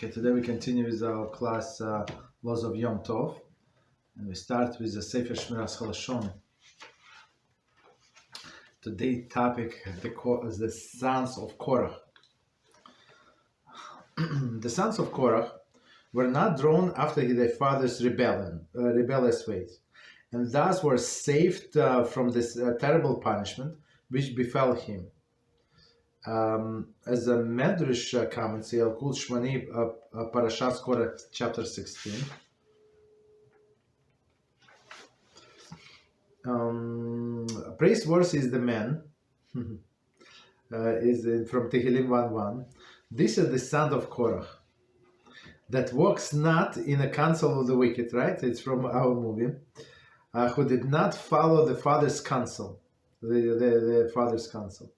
Okay, today we continue with our class Laws of Yom Tov, and we start with the Sefer Shmiras Haloshon. Today's topic is the sons of Korach. The sons of Korach were not drawn after their father's rebellious ways, and thus were saved from this terrible punishment which befell him. As a Medrash comments, Yalkut Shmani Parashas Korach, chapter 16. Praiseworthy is the man, is from Tehillim 1:1. This is the son of Korach, that walks not in the counsel of the wicked, right? It's from our movie. Who did not follow the father's counsel, the father's counsel.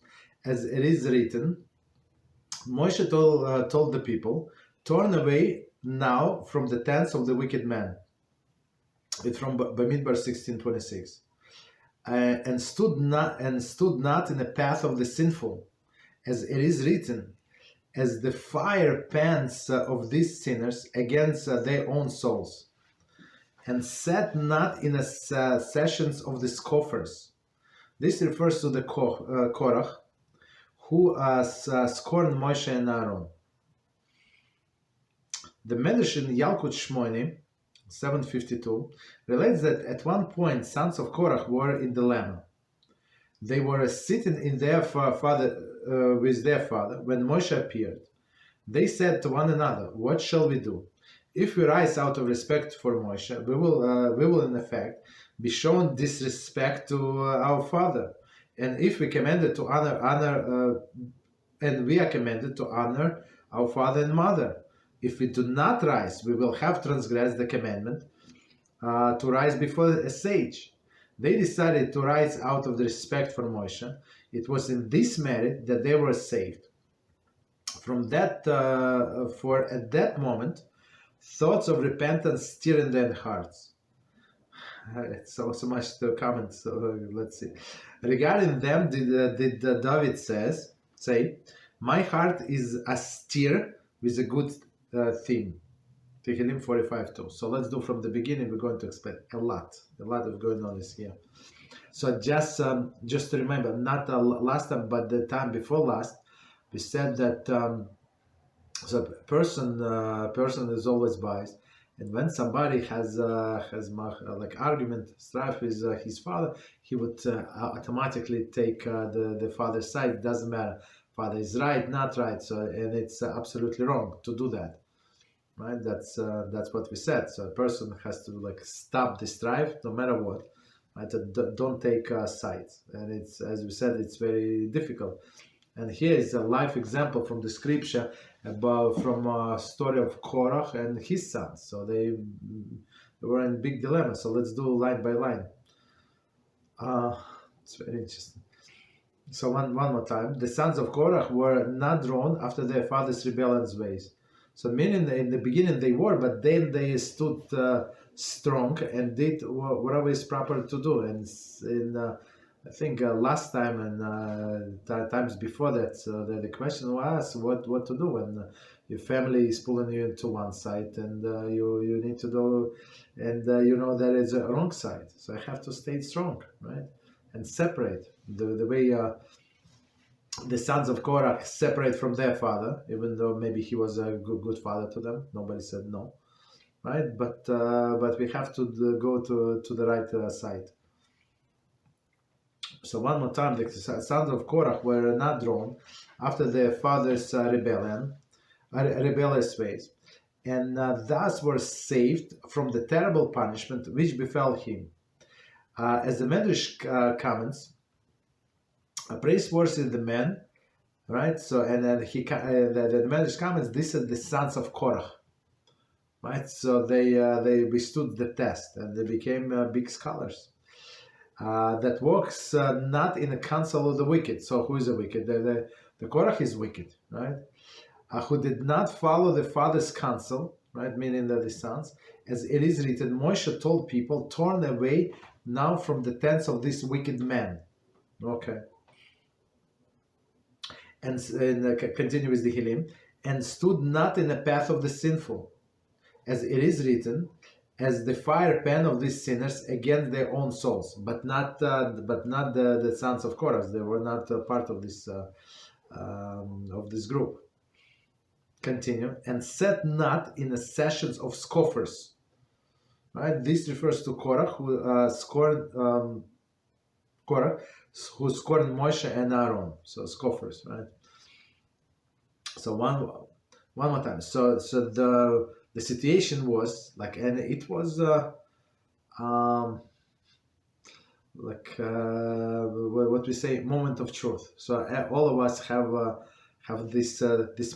As it is written, Moshe told the people, turn away now from the tents of the wicked man. It's from Bamidbar 16:26. And stood not in the path of the sinful, as it is written, as the fire pants of these sinners against their own souls, and sat not in the sessions of the scoffers. This refers to the Korach, who scorned Moshe and Aaron. The Medrash in Yalkut Shmoni 7:52 relates that at one point sons of Korach were in dilemma. They were sitting in their with their father when Moshe appeared. They said to one another, "What shall we do? If we rise out of respect for Moshe, we will in effect be shown disrespect to our father. And if we commanded to and we are commanded to honor our father and mother. If we do not rise, we will have transgressed the commandment to rise before a sage." They decided to rise out of the respect for Moshe. It was in this merit that they were saved. From that, for at that moment, thoughts of repentance stir in their hearts. So much to comment. So let's see. Regarding them, did David say, "My heart is astir with a good theme." Tehillim 45:2. So let's do from the beginning. We're going to explain a lot of going on is here. So just to remember, not the last time, but the time before last, we said that so person is always biased. And when somebody has like argument, strife with his father, he would automatically take the father's side. It doesn't matter, father is right, not right. So and it's absolutely wrong to do that, right? That's what we said. So a person has to like stop the strife, no matter what. Right? Don't take sides, and it's, as we said, it's very difficult. And here is a life example from the scripture from a story of Korach and his sons. So they were in big dilemma. So let's do line by line. It's very interesting. So one more time. The sons of Korach were not drawn after their father's rebellious ways. So meaning in the beginning they were, but then they stood strong and did whatever is proper to do. And I think last time and times before that, the question was what to do when your family is pulling you into one side and you need to do, and you know there is a wrong side. So I have to stay strong, right, and separate the way the sons of Korach separate from their father, even though maybe he was a good father to them. Nobody said no, right? But we have to go to the right side. So one more time, the sons of Korach were not drawn after their father's rebellious ways, and thus were saved from the terrible punishment which befell him. As the Medrash comments, praiseworthy is the man, right? So and then the Medrash comments, this is the sons of Korach, right? So they withstood the test and they became big scholars. That walks not in the counsel of the wicked. So who is the wicked? The Korach is wicked, right? Who did not follow the father's counsel, right? Meaning that the sons, as it is written, Moshe told people, turn away now from the tents of this wicked man. Okay. And continue with the Tehillim. and stood not in the path of the sinful, as it is written, as the fire pen of these sinners against their own souls, but not the sons of Korach. They were not part of this group. Continue, and sat not in the sessions of scoffers. Right, this refers to Korach, who scorned Moshe and Aaron. So scoffers, right? So one more time. So the situation was like, and it was what we say, moment of truth. So all of us have this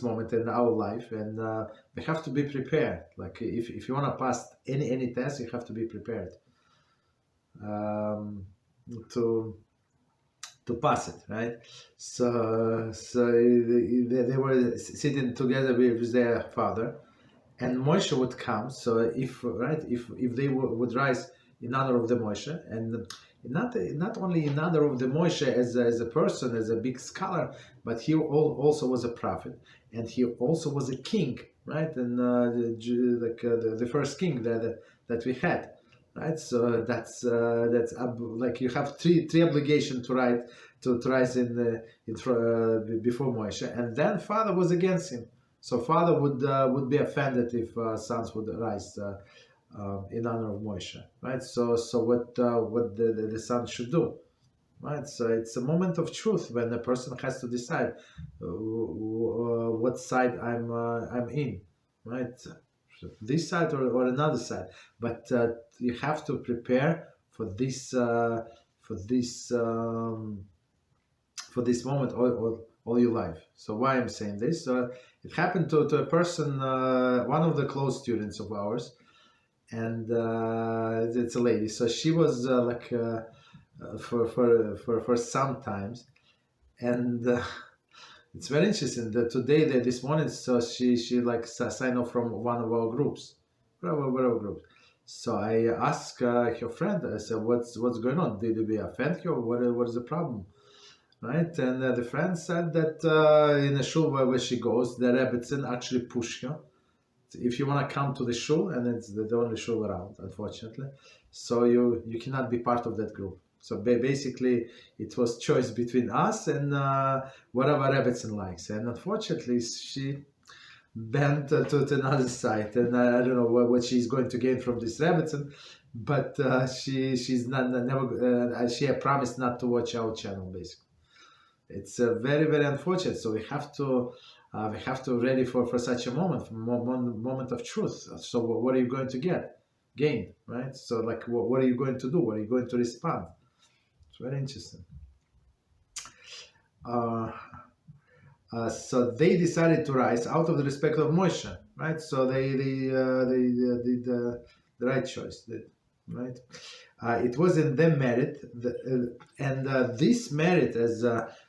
moment in our life, and we have to be prepared. Like if you want to pass any test, you have to be prepared to pass it, right? So they were sitting together with their father, and Moshe would come. So if they would rise in honor of the Moshe, and not only in honor of the Moshe as a person, as a big scholar, but he also was a prophet, and he also was a king, right? And the first king that we had, right? So that's like you have three obligations to rise before Moshe, and then father was against him. So father would be offended if sons would rise in honor of Moshe, right? So what the son should do, right? So it's a moment of truth when the person has to decide what side I'm in, right? This side or another side, but you have to prepare for this moment all your life. So why I'm saying this? It happened to a person, one of the close students of ours, and it's a lady. So she was for some times, and it's very interesting that today, this morning, so she signed up from one of our groups, whatever group. So I asked her friend, I said, what's going on? Did we offend you? What is the problem? Right? And the friend said that in the shul where she goes, the rabbis actually push her. If you want to come to the shul, and it's the only shul around, unfortunately, so you cannot be part of that group. So basically, it was choice between us and whatever Rebbetzin likes. And unfortunately, she bent to another side. And I don't know what she's going to gain from this Rebbetzin, but she's never. She had promised not to watch our channel. Basically, it's very, very unfortunate. So we have to ready for such a moment of truth. So what are you going to gain, right? So like, what are you going to do? What are you going to respond? It's very interesting. So they decided to rise out of the respect of Moshe, right? So they did the right choice, right? It was in their merit, and this merit, as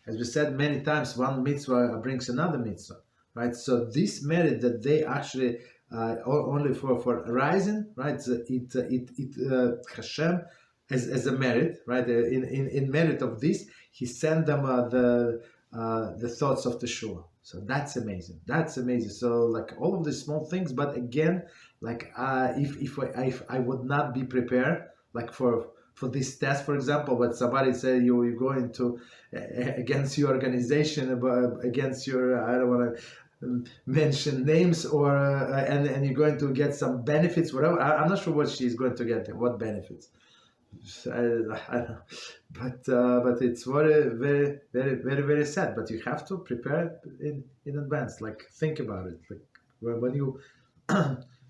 we said many times, one mitzvah brings another mitzvah, right? So this merit that they actually only for rising, right? So it HaShem as a merit, right? In merit of this, he sent them the thoughts of the Shua. So that's amazing. That's amazing. So like all of these small things, but again, like if I would not be prepared, like for this test, for example, but somebody said you're going to against your organization, against your, I don't want to mention names, or and you're going to get some benefits, whatever. I'm not sure what she's going to get, what benefits. I don't know. But it's very, very, very, very, very sad. But you have to prepare in advance. Like think about it. Like when you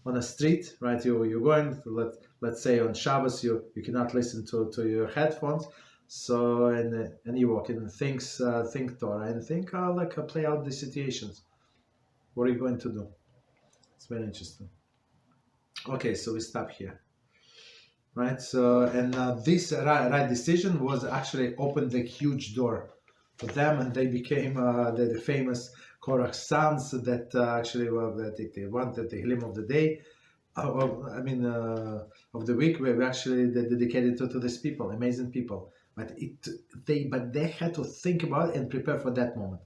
on a street, right? You're going to, let's say on Shabbos, you cannot listen to your headphones. So and you walk in and think Torah and think play out the situations. What are you going to do? It's very interesting. Okay, so we stop here. Right, so and this right decision was actually opened a huge door for them, and they became the famous Korach sons that actually they wanted the Hilim of the day, of the week. We actually dedicated to these people, amazing people. But they had to think about it and prepare for that moment.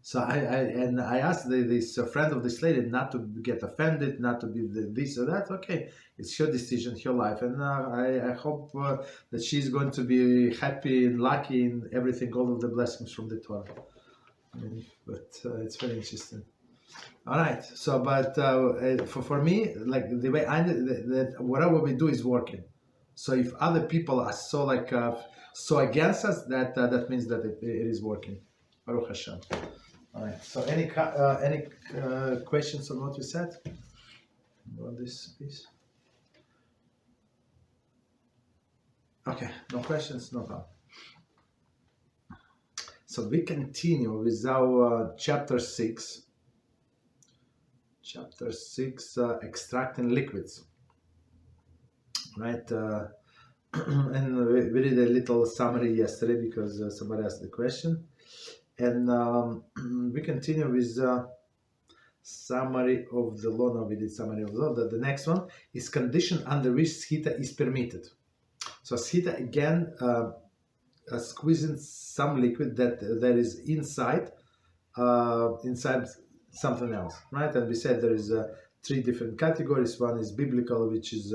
So I asked this friend of this lady not to get offended, not to be this or that. Okay, it's her decision, her life, and I hope that she's going to be happy and lucky in everything, all of the blessings from the Torah. But it's very interesting. All right. So, but for me, like the way that whatever we do is working. So if other people are so so against us, that means that it is working. Baruch HaShem. All right. So any questions on what we said on this piece? Okay. No questions. No problem. So we continue with our chapter 6. Chapter 6, extracting liquids. Right, and we did a little summary yesterday because somebody asked the question, and we continue with summary of the law. Now we did summary of the law. The next one is condition under which Sechitah is permitted. So Sechitah again, squeezing some liquid that is inside something else, right? And we said there is 3 different categories. One is biblical, which is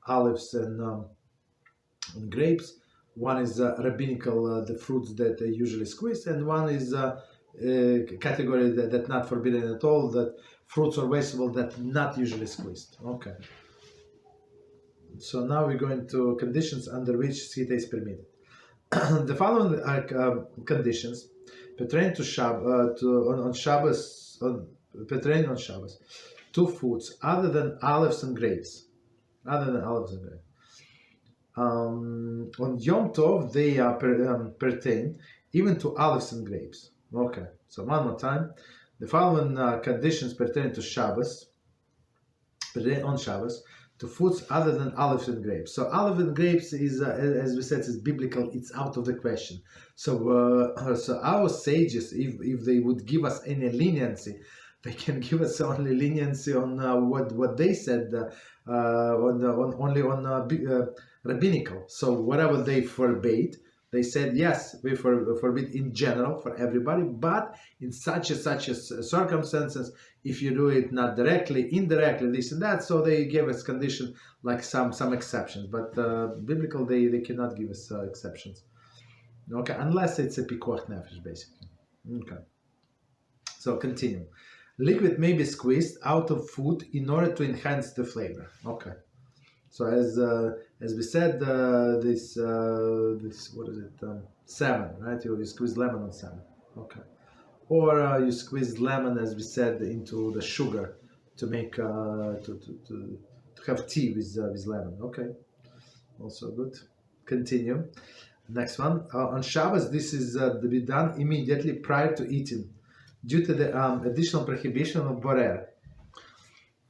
olives and grapes. One is rabbinical, the fruits that they usually squeeze, and one is category that not forbidden at all, that fruits or vegetables that not usually squeezed. Okay. So now we're going to conditions under which Sechitah is permitted. The following are conditions pertaining to on Shabbos, pertaining on Shabbos, 2 foods other than olives and grapes. On Yom Tov, they pertain even to olives and grapes. Okay, so one more time. The following conditions pertaining to Shabbos, on Shabbos, to foods other than olives and grapes. So olive and grapes is, as we said, is biblical. It's out of the question. So, so our sages, if they would give us any leniency, they can give us only leniency on what they said, only on rabbinical. So whatever they forbade, they said yes, we forbid in general for everybody, but in such circumstances, if you do it not directly, indirectly, this and that, so they gave us condition like some exceptions, but biblical they cannot give us exceptions. Okay, unless it's a pikuach nefesh, basically. Okay. So continue. Liquid may be squeezed out of food in order to enhance the flavor. Okay. So as we said, this what is it? Salmon, right? You squeeze lemon on salmon. Okay. Or you squeeze lemon, as we said, into the sugar to make to have tea with lemon. Okay. Also good. Continue. Next one. On Shabbos, this is to be done immediately prior to eating, due to the additional prohibition of borer.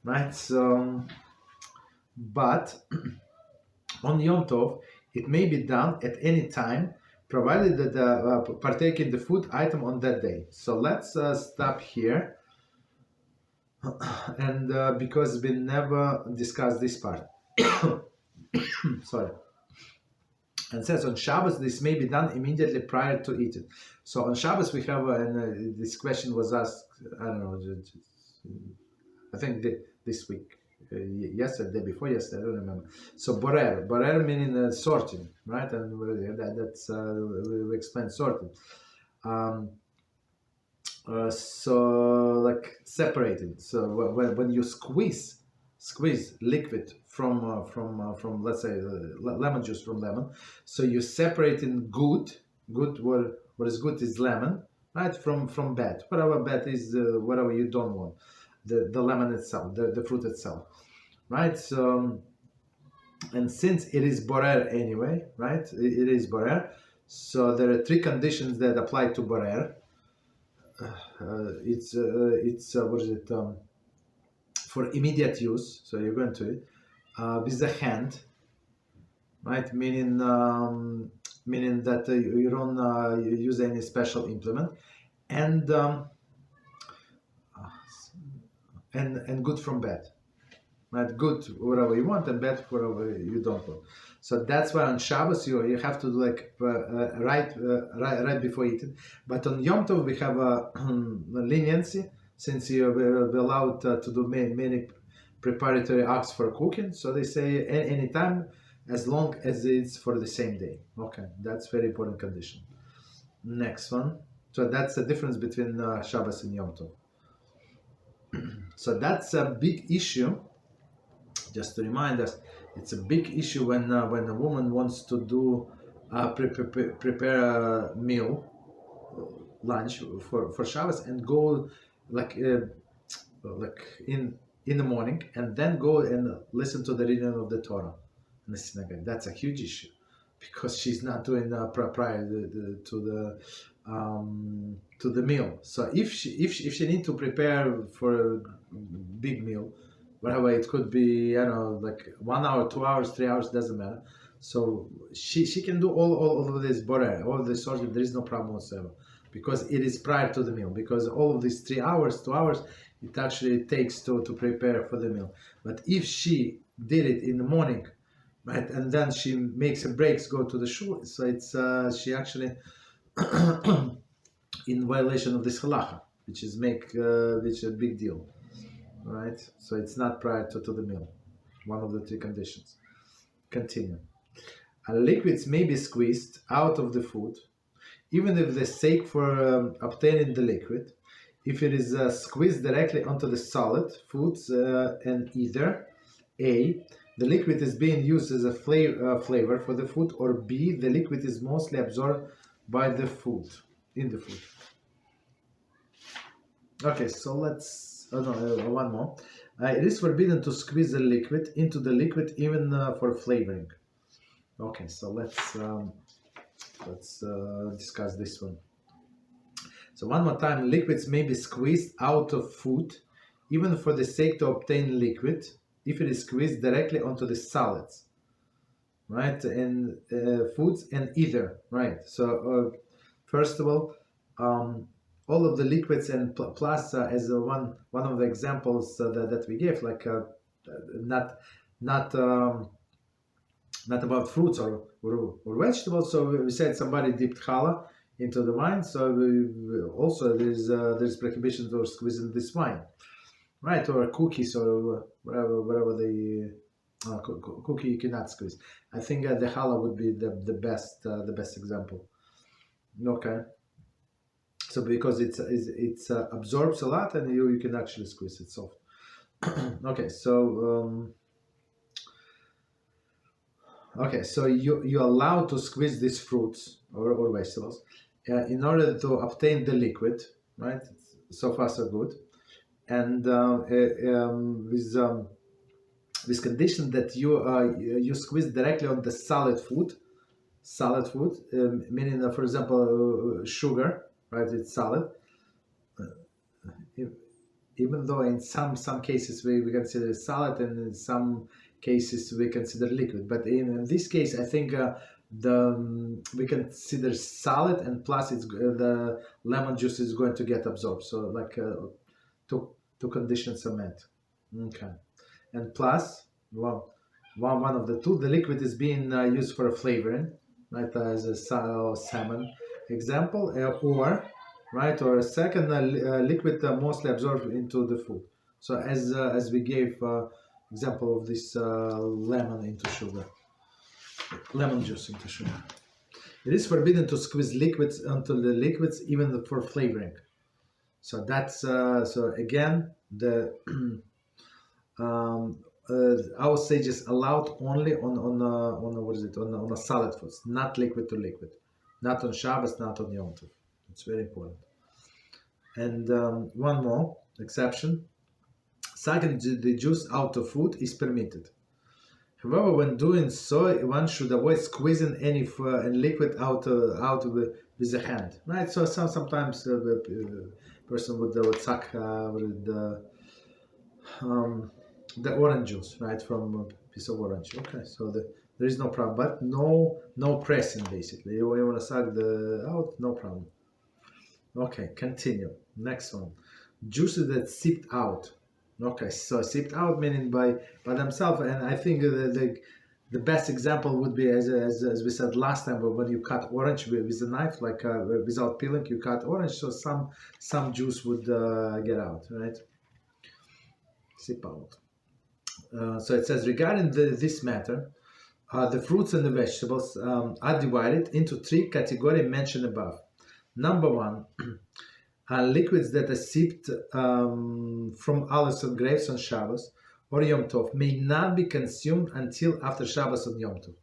Right. So. But on Yom Tov, it may be done at any time, provided that partake in the food item on that day. So let's stop here, and because we never discussed this part. Sorry. And says on Shabbos, this may be done immediately prior to eating. So on Shabbos we have, and this question was asked, I don't know, I think this week. Yesterday, before yesterday, I don't remember. So borer meaning sorting, right? And that's we explained sorting. So like separating. So when you squeeze liquid from let's say lemon juice from lemon, so you're separating good. What is good is lemon, right? From bad. Whatever bad is, whatever you don't want. The lemon itself, the fruit itself, right? So, and since it is borer anyway, right? It is borer. So there are 3 conditions that apply to borer. It's what is it? For immediate use. So you're going to it with the hand, right? Meaning that you don't use any special implement, and good from bad, right? Good whatever you want, and bad whatever you don't want. So that's why on Shabbos you have to do like right before eating. But on Yom Tov we have a leniency, since you're allowed to do many preparatory acts for cooking. So they say any time, as long as it's for the same day. Okay, that's very important condition. Next one. So that's the difference between Shabbos and Yom Tov. So that's a big issue. Just to remind us, it's a big issue when a woman wants to do prepare a meal, lunch for Shabbos, and go like in the morning, and then go and listen to the reading of the Torah in the synagogue. That's a huge issue, because she's not doing prior to the meal. So if she need to prepare for a big meal, whatever it could be, like 1 hour, 2 hours, 3 hours, doesn't matter. So she can do all of this borer, all of this sorting. There is no problem whatsoever, because it is prior to the meal. Because all of these 3 hours, 2 hours, it actually takes to prepare for the meal. But if she did it in the morning, right, and then she makes her breaks, go to the shul, so it's she actually in violation of this halacha, which is which is a big deal, right? So it's not prior to the meal, one of the 3 conditions. Continue. Liquids may be squeezed out of the food, even if the sake for obtaining the liquid, if it is squeezed directly onto the solid foods, and either A, the liquid is being used as a flavor for the food, or B, the liquid is mostly absorbed by the food, in the food. Okay, so let's, one more. It is forbidden to squeeze the liquid into the liquid, even for flavoring. Okay, so let's discuss this one. So one more time, liquids may be squeezed out of food, even for the sake to obtain liquid, if it is squeezed directly onto the solids, right, and foods, and either, right. So first of all of the liquids, and plus as one of the examples that we gave, like not about fruits or vegetables. So we said somebody dipped challah into the wine, so also there's prohibition for squeezing this wine, right? Or cookies, or whatever the cookie you cannot squeeze. I think the challah would be the best example. Okay. So because it absorbs a lot, and you can actually squeeze it soft. Okay, so you're allowed to squeeze these fruits or vegetables in order to obtain the liquid, right? So far so good, and with condition that you squeeze directly on the solid food, meaning for example sugar, right? It's solid. Even though in some cases we consider it solid, and in some cases we consider liquid, but in this case I think we consider solid, and plus the lemon juice is going to get absorbed. So like two conditions are met. Okay, and plus one of the two, the liquid is being used for flavoring, right, as a salmon example, or a second liquid mostly absorbed into the food. So as we gave example of this lemon juice into sugar. It is forbidden to squeeze liquids until the liquids, even for flavoring. So that's so again the our sages allowed only on a solid foods, not liquid to liquid, not on Shabbos, not on Yom Tov. It's very important. And one more exception: sucking the juice out of food is permitted. However, when doing so, one should avoid squeezing any liquid out with the hand. Right. So sometimes the person would suck with the orange juice, right, from a piece of orange. Okay, so there is no problem, but no pressing basically. You want to suck out, no problem. Okay, continue. Next one, juices that seeped out. Okay, so seeped out meaning by themselves, and I think the best example would be, as we said last time, when you cut orange with a knife, like without peeling, you cut orange, so some juice would get out, right? Seep out. So it says, regarding this matter, the fruits and the vegetables are divided into 3 categories mentioned above. Number 1, liquids that are sipped from olives and grapes on Shabbos or Yom Tov may not be consumed until after Shabbos and Yom Tov.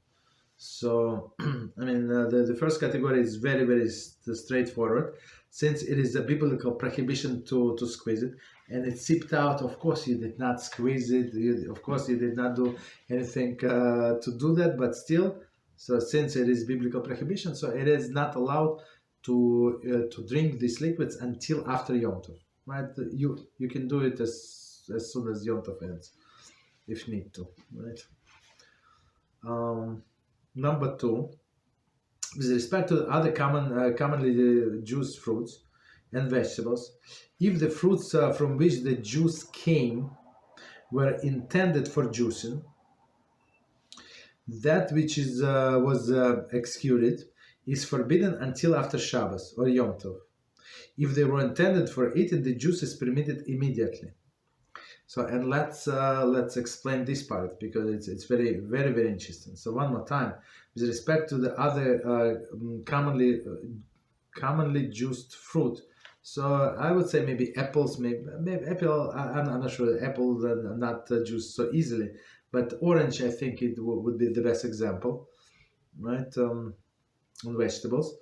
So, I mean, the first category is very, very straightforward, since it is a biblical prohibition to squeeze it, and it's sipped out. Of course, you did not squeeze it. Of course, you did not do anything to do that, but still, so since it is biblical prohibition, so it is not allowed to drink these liquids until after Yom Tov, right? You can do it as soon as Yom Tov ends, if need to, right? Number 2, with respect to other commonly juiced fruits and vegetables, if the fruits from which the juice came were intended for juicing, that which was executed is forbidden until after Shabbos or Yom Tov. If they were intended for eating, the juice is permitted immediately. So, and let's explain this part, because it's very, very, very interesting. So one more time, with respect to the other commonly juiced fruit, so I would say maybe apples, maybe apple. I'm not sure. Apple not juiced so easily, but orange, I think it would be the best example, right? On vegetables.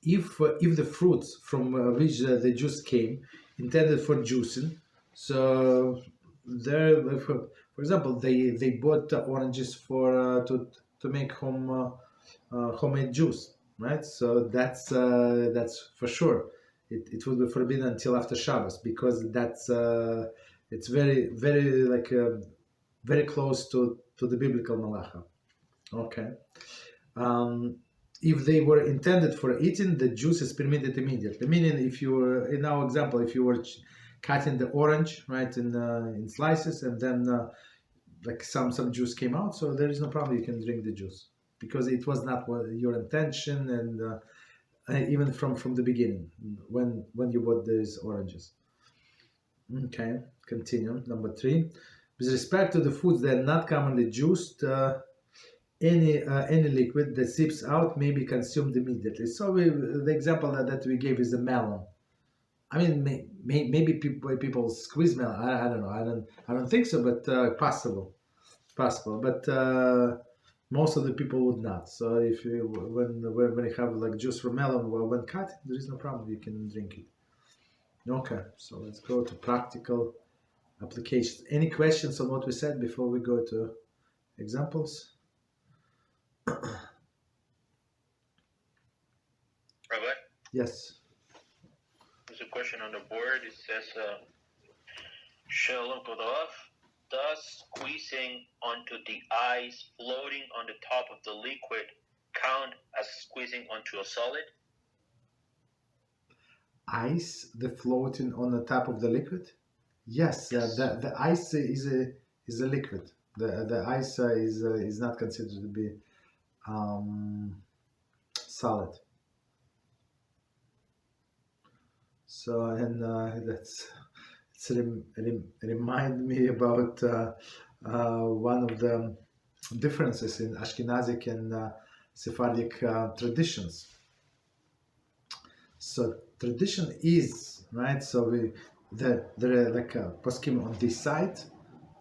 If the fruits from which the juice came intended for juicing, so there, for example, they bought oranges for to make homemade juice, right? So that's for sure. It will be forbidden until after Shabbos, because that's it's very, very, like very close to the biblical Melachah. Okay. If they were intended for eating, the juice is permitted immediately. Meaning, if you were, in our example, if you were cutting the orange, right, in slices, and then like some juice came out, so there is no problem. You can drink the juice, because it was not your intention, and even from the beginning when you bought these oranges. Okay, continue. Number 3, with respect to the foods that are not commonly juiced, any liquid that seeps out may be consumed immediately. So the example that we gave is the melon. I mean, maybe people squeeze melon. I don't know. I don't think so, but possible. But most of the people would not. So if you, when you have like juice from melon, well, when cut, there is no problem. You can drink it. Okay, so let's go to practical applications. Any questions on what we said before we go to examples? Rabbi? Yes. There's a question on the board. It says, Shalom Kodov, does squeezing onto the ice floating on the top of the liquid count as squeezing onto a solid? Ice, the floating on the top of the liquid? Yes, the ice is a liquid. The ice is not considered to be solid. So, and remind me about one of the differences in Ashkenazic and Sephardic traditions. So tradition is, right, so there are like poskim on this side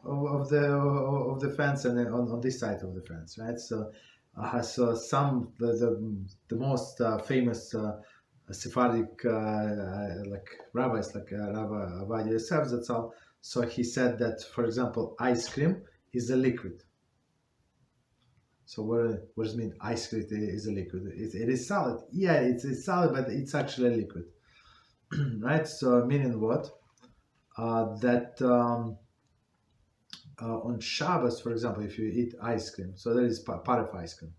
of the fence, and then on this side of the fence, right? So so some the most famous Sephardic like rabbis, like Rabbi Avad Yosef Zatzal, so he said that, for example, ice cream is a liquid. So what does it mean? Ice cream is a liquid. It is solid. Yeah, it's solid, but it's actually a liquid, right? So meaning what? That on Shabbos, for example, if you eat ice cream, so there is part of ice cream.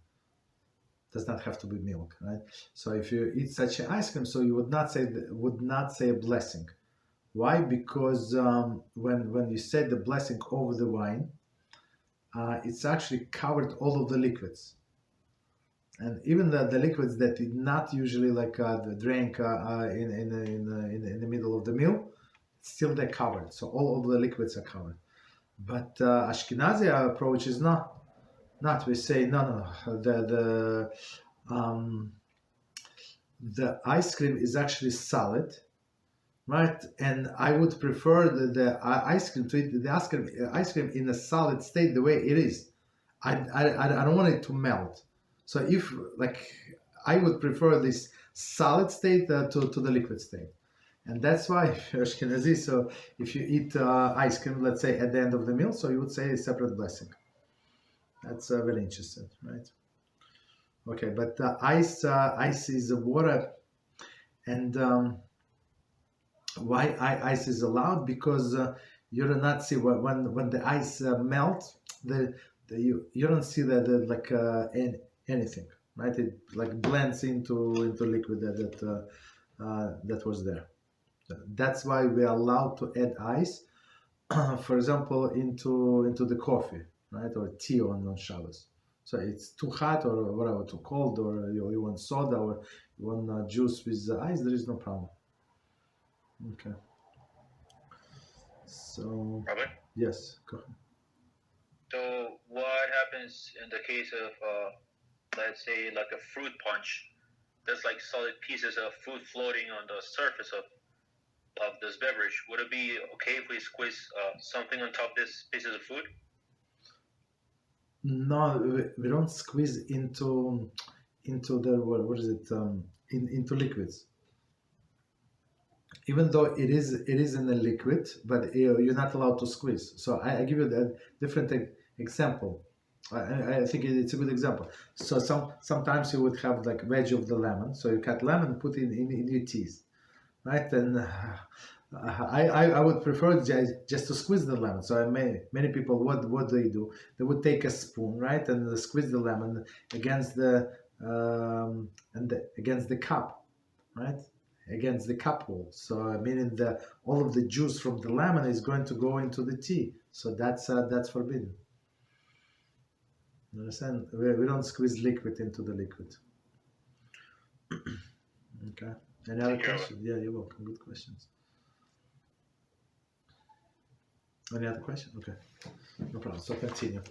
Does not have to be milk, right? So if you eat such an ice cream, so you would not say a blessing. Why? Because when you say the blessing over the wine, it's actually covered all of the liquids. And even the liquids that did not usually drink in the middle of the meal, still they're covered. So all of the liquids are covered. But Ashkenazi approach is not. We say no. The ice cream is actually solid, right? And I would prefer the ice cream to eat the ice cream in a solid state the way it is. I don't want it to melt. So if I would prefer this solid state to the liquid state. And that's why Ashkenazi, so if you eat ice cream, let's say at the end of the meal, so you would say a separate blessing. That's very interesting, right? Okay, but ice is water, and why ice is allowed? Because you do not see when the ice melts, you don't see anything, right? It blends into liquid that was there. That's why we are allowed to add ice, for example, into the coffee, right, or tea on Shabbos. So it's too hot or whatever, too cold, or you want soda or you want juice with ice, there is no problem. Okay. So, Rabbi? yes, go ahead. So what happens in the case of, let's say, like a fruit punch? There's solid pieces of fruit floating on the surface of this beverage. Would it be okay if we squeeze something on top of this pieces of food? No, we don't squeeze into the into liquids. Even though it is in a liquid, but you're not allowed to squeeze. So I give you a different example. I think it's a good example. So sometimes you would have veg of the lemon. So you cut lemon, put it in your teeth, right? And I would prefer just to squeeze the lemon. So many people, what do? They would take a spoon, right, and squeeze the lemon against the against the cup, right, against the cup wall. So meaning all of the juice from the lemon is going to go into the tea. So that's forbidden. You understand? We don't squeeze liquid into the liquid. Okay. Any other questions? Yeah, you're welcome. Good questions. Any other question? Okay, no problem. So continue.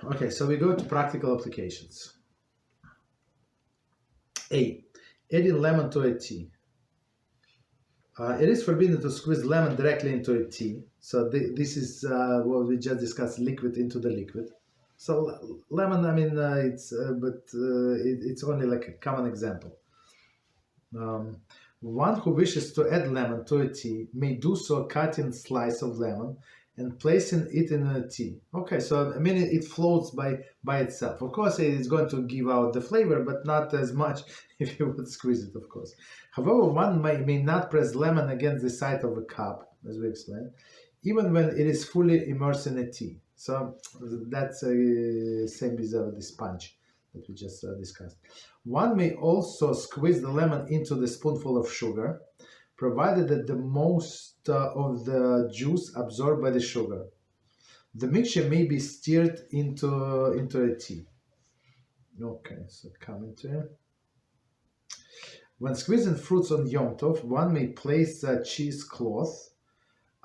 Okay, so we go to practical applications. A. Adding lemon to a tea. It is forbidden to squeeze lemon directly into a tea. So this is what we just discussed: liquid into the liquid. So lemon, I mean, it's only a common example. One who wishes to add lemon to a tea may do so cutting slice of lemon and placing it in a tea. Okay, so I mean it floats by itself. Of course, it is going to give out the flavor, but not as much if you would squeeze it, of course. However, one may not press lemon against the side of a cup, as we explained, even when it is fully immersed in a tea. So that's same as the sponge that we just discussed. One may also squeeze the lemon into the spoonful of sugar, provided that the most of the juice absorbed by the sugar. The mixture may be stirred into a tea. Okay, so coming to it. When squeezing fruits on Yom Tov, one may place a cheesecloth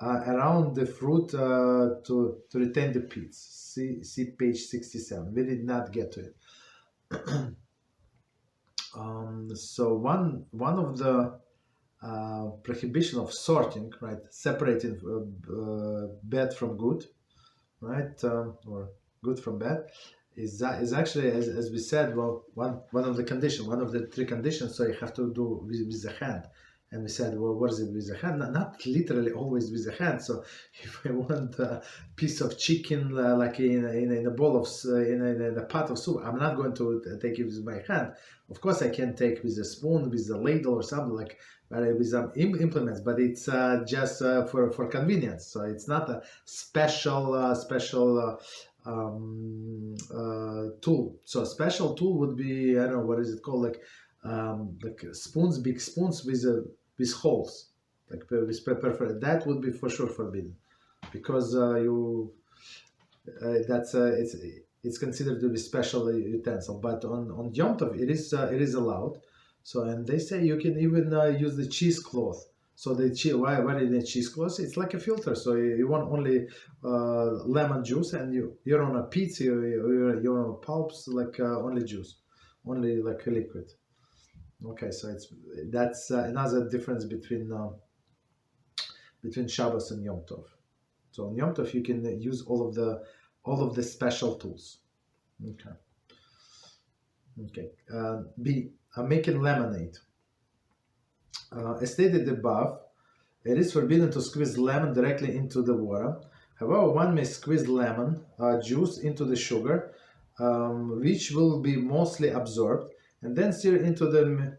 around the fruit to retain the pits. See page 67. We did not get to it. So one of the prohibition of sorting, right, separating bad from good, right, or good from bad, is actually, as we said, well, one of the three conditions. So you have to do with the hand. And we said, well, what is it with the hand? Not literally always with the hand. So if I want a piece of chicken, like in a bowl of, in a pot of soup, I'm not going to take it with my hand. Of course, I can take with a spoon, with a ladle or something with some implements, but it's just for convenience. So it's not a special tool. So a special tool would be, I don't know, what is it called, like spoons, big spoons with holes, like with pepper. That would be for sure forbidden, because it's considered to be special utensil. But on Yom Tov it is allowed. So, and they say you can even use the cheesecloth. So why in the cheesecloth? It's like a filter. So you want only lemon juice, and you're on a pizza, you're on a pulps, like only juice, only like a liquid. Okay, so that's another difference between Shabbos and Yom Tov. So on Yom Tov you can use all of the special tools. Okay. B. Making lemonade. As stated above, it is forbidden to squeeze lemon directly into the water. However, one may squeeze lemon juice into the sugar, which will be mostly absorbed, and then stir into the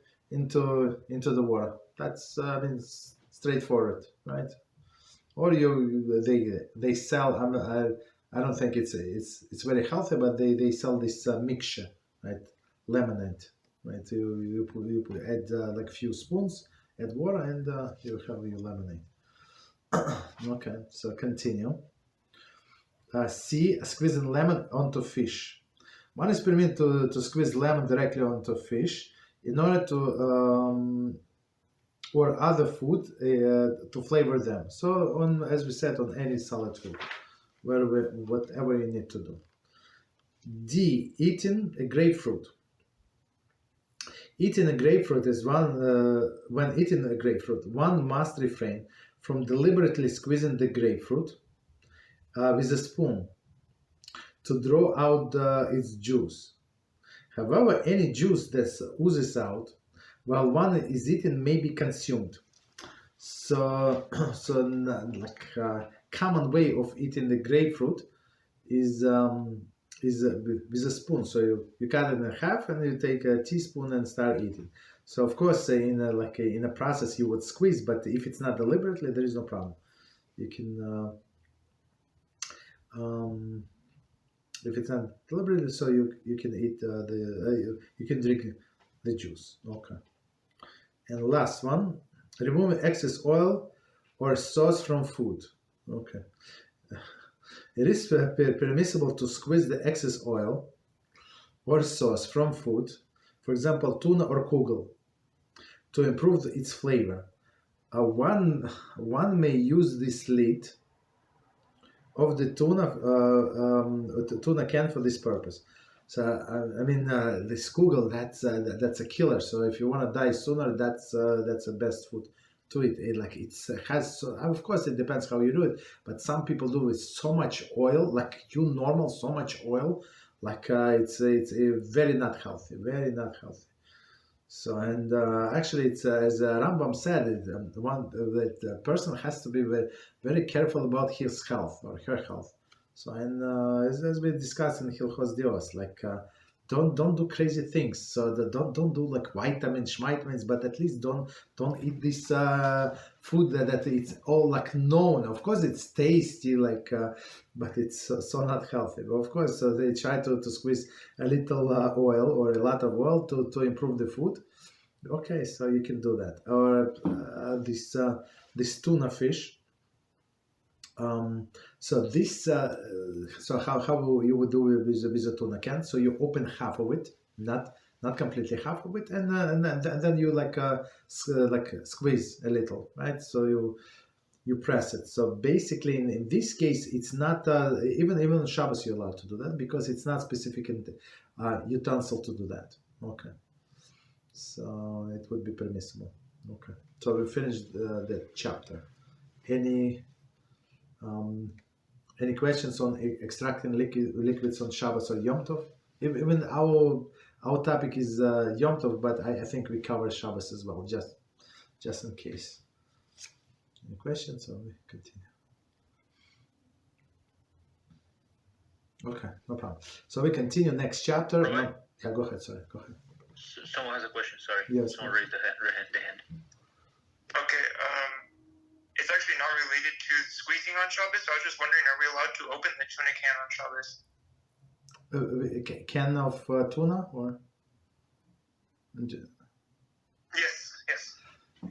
water. That's straightforward, right? Or they sell. I don't think it's very healthy, but they sell this mixture, right? Lemonade, right? You add like a few spoons, add water, and you have your lemonade. Okay, so continue. C. Squeezing lemon onto fish. One is permitted to squeeze lemon directly onto fish in order to or other food to flavor them. So as we said, on any solid food, whatever you need to do. D. Eating a grapefruit. Eating a grapefruit is when eating a grapefruit, one must refrain from deliberately squeezing the grapefruit with a spoon to draw out its juice. However, any juice that oozes out while one is eating may be consumed. So common way of eating the grapefruit is with a spoon. So you cut it in half and you take a teaspoon and start eating. So of course, in a process you would squeeze, but if it's not deliberately, there is no problem. You can if it's not deliberately, so you can eat you can drink the juice. Okay. And last one, removing excess oil or sauce from food. Okay. It is permissible to squeeze the excess oil or sauce from food, for example, tuna or kugel, to improve its flavor. One may use this lid of the tuna can for this purpose. So this kugel, that's a killer. So if you want to die sooner, that's the best food to eat. Of course it depends how you do it, but some people do with so much oil, like so much oil, like it's very not healthy, very not healthy. So, and actually, it's as Rambam said, that the person has to be very, very careful about his health or her health. So, and as we discussed in Halachos Dios, like don't do crazy things. So don't do like vitamins, but at least don't eat this food that it's all like known. Of course, it's tasty, like, but it's so not healthy. But of course, so they try to squeeze a little oil or a lot of oil to improve the food. Okay, so you can do that. Or this tuna fish. So how you would do it with a tuna can? So you open half of it, not completely half of it, and then you like squeeze a little, right? So you press it. So basically, in this case, it's not even on Shabbos you're allowed to do that because it's not specific utensil to do that. Okay, so it would be permissible. Okay, so we finished the chapter. Any questions on extracting liquids on Shabbos or Yom Tov? Even our topic is Yom Tov, but I think we cover Shabbos as well, just in case. Any questions, or we continue? Okay, no problem. So we continue next chapter. Right. Yeah, go ahead. Sorry, go ahead. Someone has a question. Sorry. Yes. Someone raised the hand. Okay. It's actually not related to squeezing on Shabbos. So I was just wondering, are we allowed to open the tuna can on Shabbos? Can of tuna or? Yes.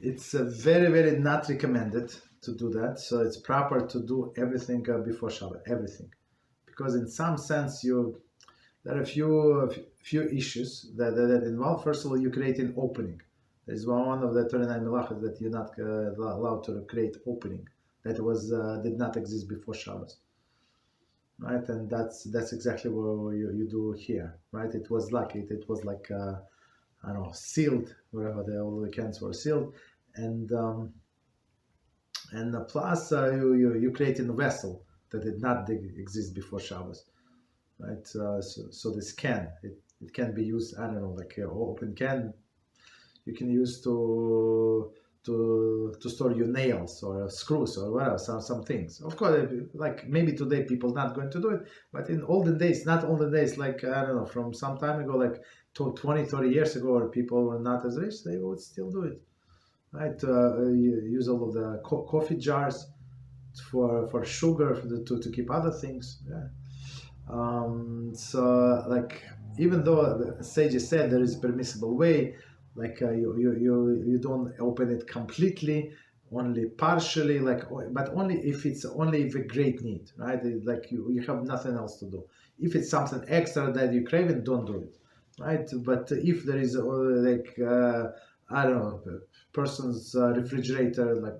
It's very, very not recommended to do that. So it's proper to do everything before Shabbos, everything, because in some sense there are a few issues that involve. First of all, you create an opening. There is one of the 29 Melachos that you're not allowed to create opening. That did not exist before Shabbos, right? And that's exactly what you do here, right? It was like I don't know, sealed, wherever all the cans were sealed, and plus you created a vessel that did not exist before Shabbos, right? So this can it can be used, I don't know, like an open can you can use to store your nails or screws or whatever, some things. Of course, like maybe today people not going to do it, but in olden days, not olden days, like I don't know, from some time ago, like 20, 30 years ago, or people were not as rich, they would still do it, right? You use all of the coffee jars for sugar to keep other things. Yeah. So like even though the sages said there is a permissible way, like you don't open it completely, only partially, like, but only if it's a great need, right? Like you have nothing else to do. If it's something extra that you crave it, don't do it, right? But if there is I don't know, person's refrigerator like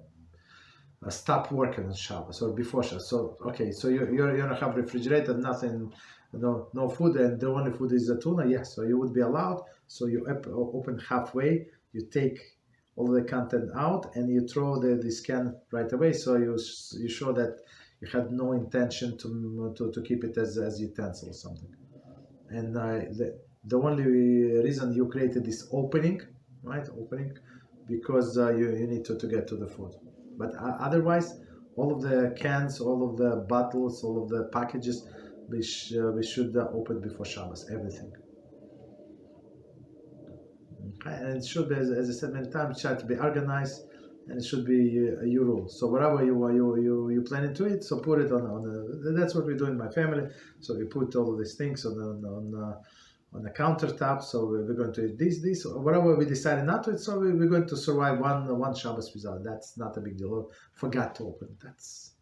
stop working on Shabbos or before Shabbos, so okay, so you don't have refrigerator, nothing, no food, and the only food is the tuna. Yes, so you would be allowed. So you open halfway, you take all the content out, and you throw this can right away. So you show that you had no intention to keep it as utensil or something. And the only reason you created this opening, right? Opening, because you need to get to the food. But otherwise, all of the cans, all of the bottles, all of the packages, we should open before Shabbos, everything. Okay? And it should be, as I said many times, try to be organized, and it should be your rule. So whatever you plan into it, so put it on that's what we do in my family. So we put all of these things on the countertop. So we're going to eat this, or whatever we decided not to eat. So we're going to survive one Shabbos without. That's not a big deal. Or forgot to open. That's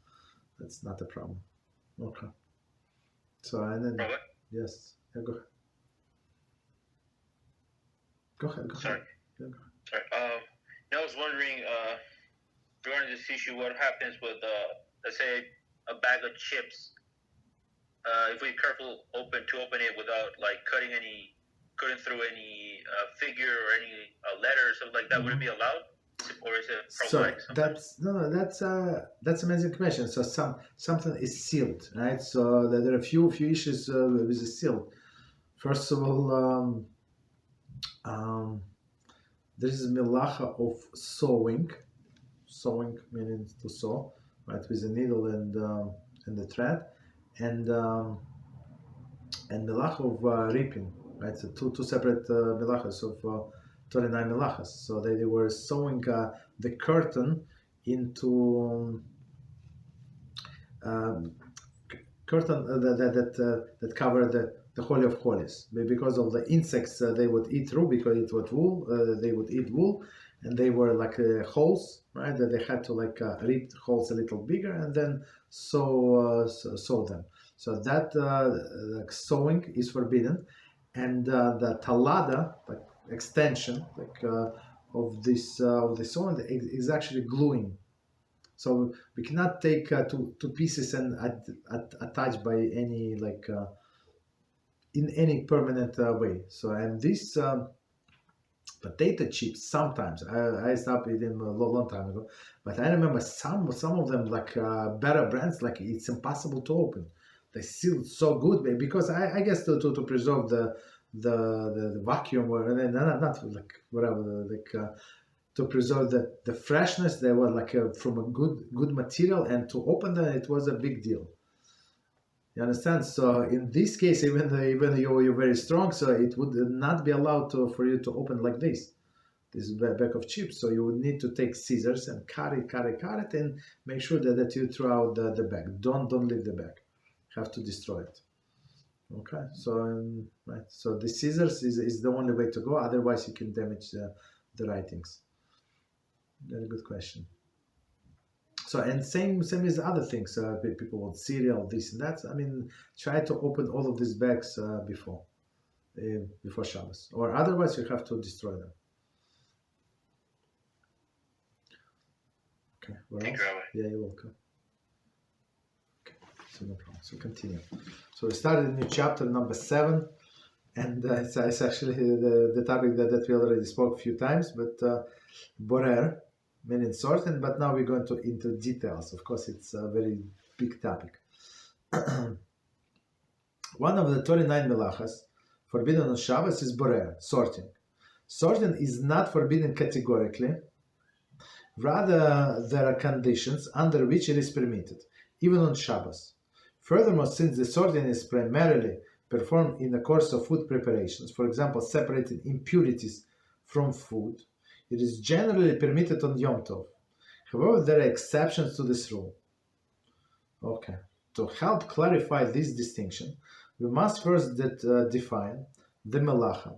not a problem. Okay. So and then yes, yeah, go ahead. Go ahead. Sorry. Yeah, go ahead. Sorry. I was wondering regarding this issue, what happens with let's say a bag of chips. If we're careful to open it without like cutting through any figure or any letter or something like that, would it be allowed, or is it problematic? So that's amazing question. So something is sealed, right? So there are a few issues with the seal. First of all, there is Melachah of Sewing meaning to sew, right, with a needle and the thread, and Melachah of reaping, right? So two separate Melachos of 29 Melachos. So they were sewing the curtain into curtain that covered the Holy of Holies, because of the insects they would eat through, because it was wool. They would eat wool, and they were like holes, right? That they had to like rip the holes a little bigger and then sew them. So that like sewing is forbidden, and the talada, like extension, like of this sewing, is actually gluing. So we cannot take two pieces and attach by any like in any permanent way. So and this potato chips, sometimes I stopped eating a long time ago, but I remember some of them, like better brands, like it's impossible to open. They sealed so good, because I guess to preserve the vacuum, or not like whatever, like to preserve the freshness. They were like from a good material, and to open them, it was a big deal. You understand? So in this case, even you're very strong, so it would not be allowed for you to open like this bag of chips. So you would need to take scissors and cut it, and make sure that you throw out the bag. Don't leave the bag. You have to destroy it. Okay. So right. So the scissors is the only way to go. Otherwise, you can damage the writings. Very good question. So, and same as other things. People want cereal, this and that. I mean, try to open all of these bags before Shabbos, or otherwise you have to destroy them. Okay, what else? Yeah, you're welcome. Okay, so no problem. So continue. So we started a new chapter, number 7, and it's actually the topic that we already spoke a few times, but borer, meaning sorting, but now we're going into details. Of course, it's a very big topic. One of the 29 melachas forbidden on Shabbos is borer, sorting. Sorting is not forbidden categorically. Rather, there are conditions under which it is permitted, even on Shabbos. Furthermore, since the sorting is primarily performed in the course of food preparations, for example, separating impurities from food, it is generally permitted on Yom Tov. However, there are exceptions to this rule. Okay. To help clarify this distinction, we must first define the Melachah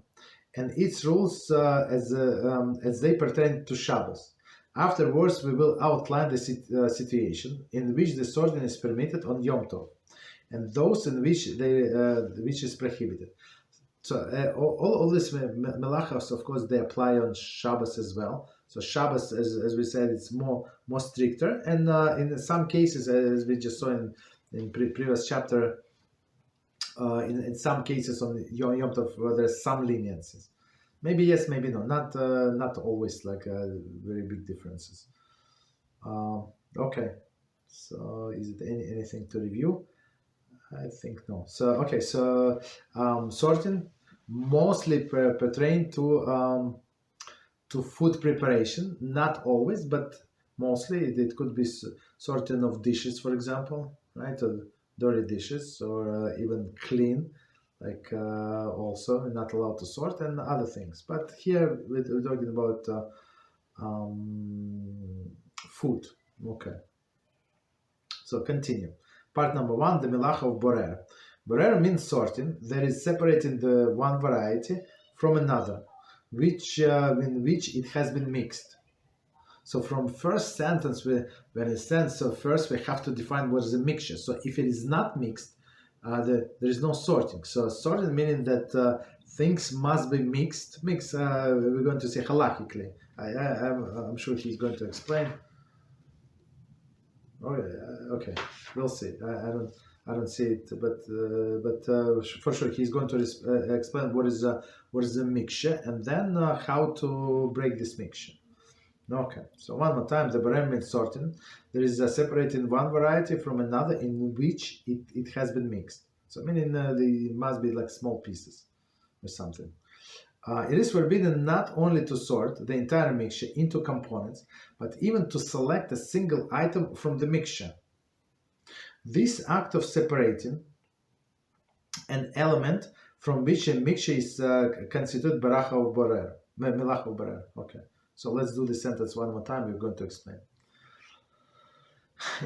and its rules as they pertain to Shabbos. Afterwards, we will outline the situation in which the sorting is permitted on Yom Tov, and those in which which is prohibited. So all these melachos, of course, they apply on Shabbos as well. So Shabbos, as we said, it's more stricter, and in some cases, as we just saw in previous chapter, in some cases on Yom Tov, there's some leniencies. Maybe yes, maybe no. Not always like very big differences. Okay. So is it anything to review? I think no. So okay. So sorting mostly pertain to food preparation. Not always, but mostly it could be sorting of dishes, for example, right? Or dirty dishes, or even clean. Like also not allowed to sort, and other things. But here we're talking about food. Okay. So continue. Part number 1, the Melachah of borer. Borer means sorting. There is separating the one variety from another, which in which it has been mixed. So from first sentence we understand. So first we have to define what is a mixture. So if it is not mixed, there is no sorting. So sorting meaning that things must be mixed. We're going to say halachically. I'm sure he's going to explain. Oh yeah, okay, we'll see. I don't see it, but for sure he's going to explain what is the mixture, and then how to break this mixture. Okay, so one more time, the borer means sorting. There is a separating one variety from another in which it has been mixed. So meaning they must be like small pieces or something. It is forbidden not only to sort the entire mixture into components, but even to select a single item from the mixture. This act of separating an element from which a mixture is constituted Melachah of borer. Okay. So let's do this sentence one more time. We're going to explain.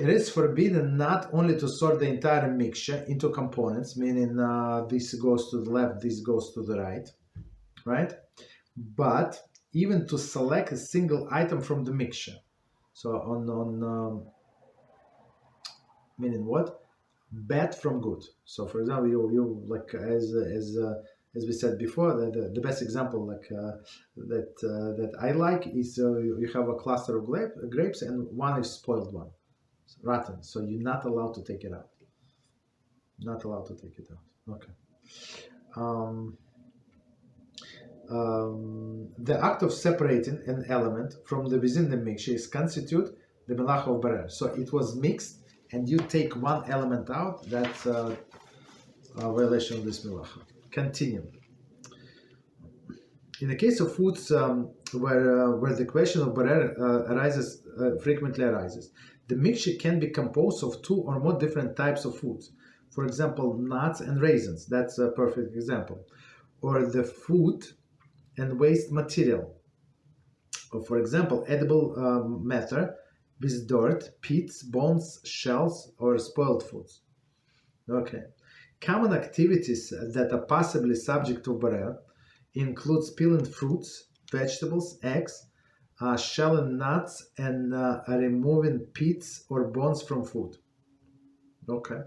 It is forbidden not only to sort the entire mixture into components, meaning this goes to the left, this goes to the right? But even to select a single item from the mixture. So on meaning what? Bad from good. So for example, you like as we said before, the best example that I like is you have a cluster of grapes and one is spoiled one, rotten. So you're not allowed to take it out. Not allowed to take it out. Okay. The act of separating an element from within the mixture is constitute the Melachah of borer. So it was mixed, and you take one element out. That's a violation of this Melachah. Continue. In the case of foods where the question of borer frequently arises, the mixture can be composed of 2 or more different types of foods. For example, nuts and raisins. That's a perfect example. Or the food and waste material. Or for example, edible matter with dirt, pits, bones, shells, or spoiled foods. Okay. Common activities that are possibly subject to borer includes peeling fruits, vegetables, eggs, shelling nuts and removing pits or bones from food. Okay.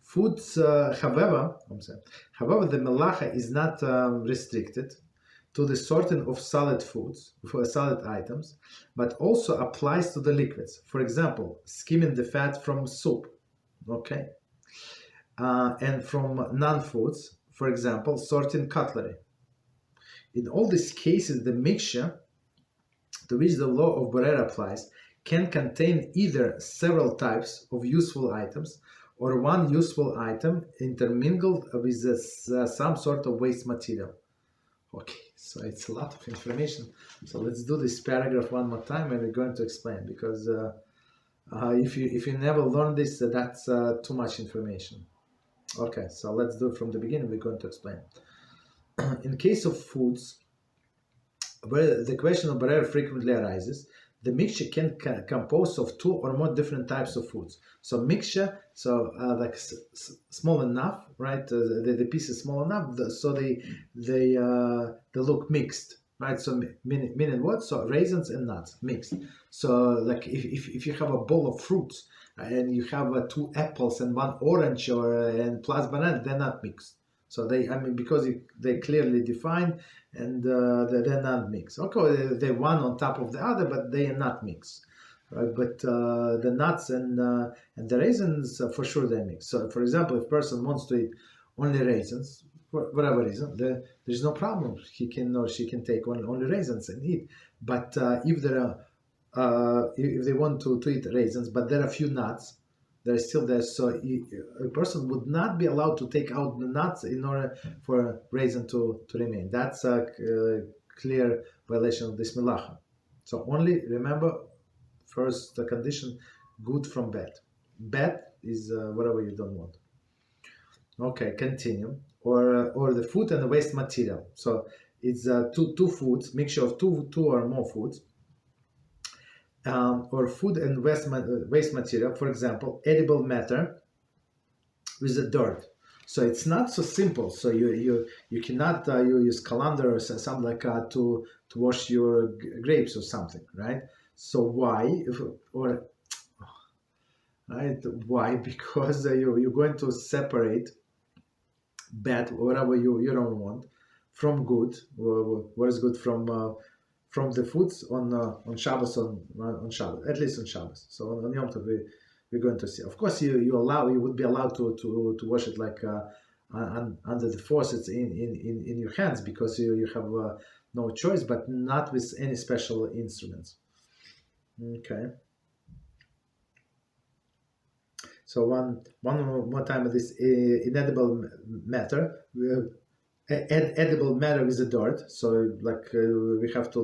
Foods, however, the Melachah is not restricted to the sorting of solid foods, for solid items, but also applies to the liquids. For example, skimming the fat from soup, okay, and from non-foods, for example, sorting cutlery. In all these cases, the mixture to which the law of BeEzrat applies can contain either several types of useful items or one useful item intermingled with some sort of waste material. Okay, so it's a lot of information. So let's do this paragraph one more time, and we're going to explain, because if you never learn this, that's too much information. Okay, so let's do it from the beginning. We're going to explain. In case of foods, where the question of BeEzrat frequently arises, the mixture can compose of two or more different types of foods. So mixture, so like small enough, right? The piece is small enough, so they look mixed, right? So meaning what? So raisins and nuts mixed. So like if you have a bowl of fruits and you have 2 apples and 1 orange and plus banana, they're not mixed. So because they clearly defined, and they're not mixed. Okay, they're one on top of the other, but they are not mixed. Right? But the nuts and the raisins, for sure they're mixed. So, for example, if a person wants to eat only raisins, for whatever reason, there's no problem. He can or she can take only raisins and eat. But if they want to eat raisins, but there are a few nuts, they're still there, so a person would not be allowed to take out the nuts in order for a raisin to remain. That's a clear violation of this Melachah. So only remember, first the condition, good from bad. Bad is whatever you don't want. Okay, continue. Or the food and the waste material. So it's two foods, mixture of two or more foods. Or food and waste material, for example, edible matter with the dirt. So it's not so simple. So you cannot you use colander or something like that to wash your grapes or something, right? So why? Why? Because you're going to separate bad, whatever you don't want, from good. What is good from the foods on Shabbos, on Shabbos, at least on Shabbos. So on Yom Tov we're going to see. Of course, you would be allowed to wash it like under the faucets in your hands, because you have no choice, but not with any special instruments. Okay. So one more time, this inedible matter. Edible matter with the dirt, so like we have to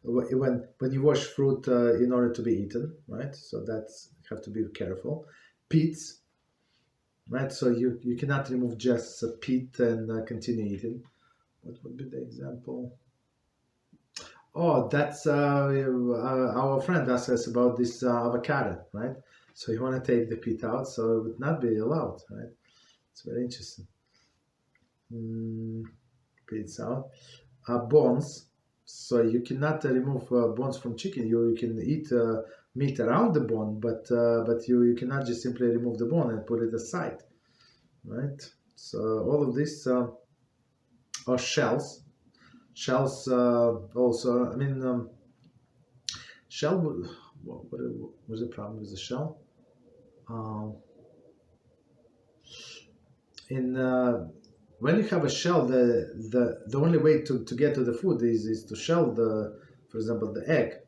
when you wash fruit in order to be eaten, right? So that's have to be careful. Pits, right? So you cannot remove just a pit and continue eating. What would be the example? Oh, that's our friend asked us about this avocado, right? So you want to take the pit out, so it would not be allowed, right? It's very interesting. Pits out. Bones, so you cannot remove bones from chicken. You can eat meat around the bone, but you cannot just simply remove the bone and put it aside, right? So all of this are shells also. I mean, shell, what was the problem with the shell? When you have a shell, the only way to get to the food is to shell for example, the egg.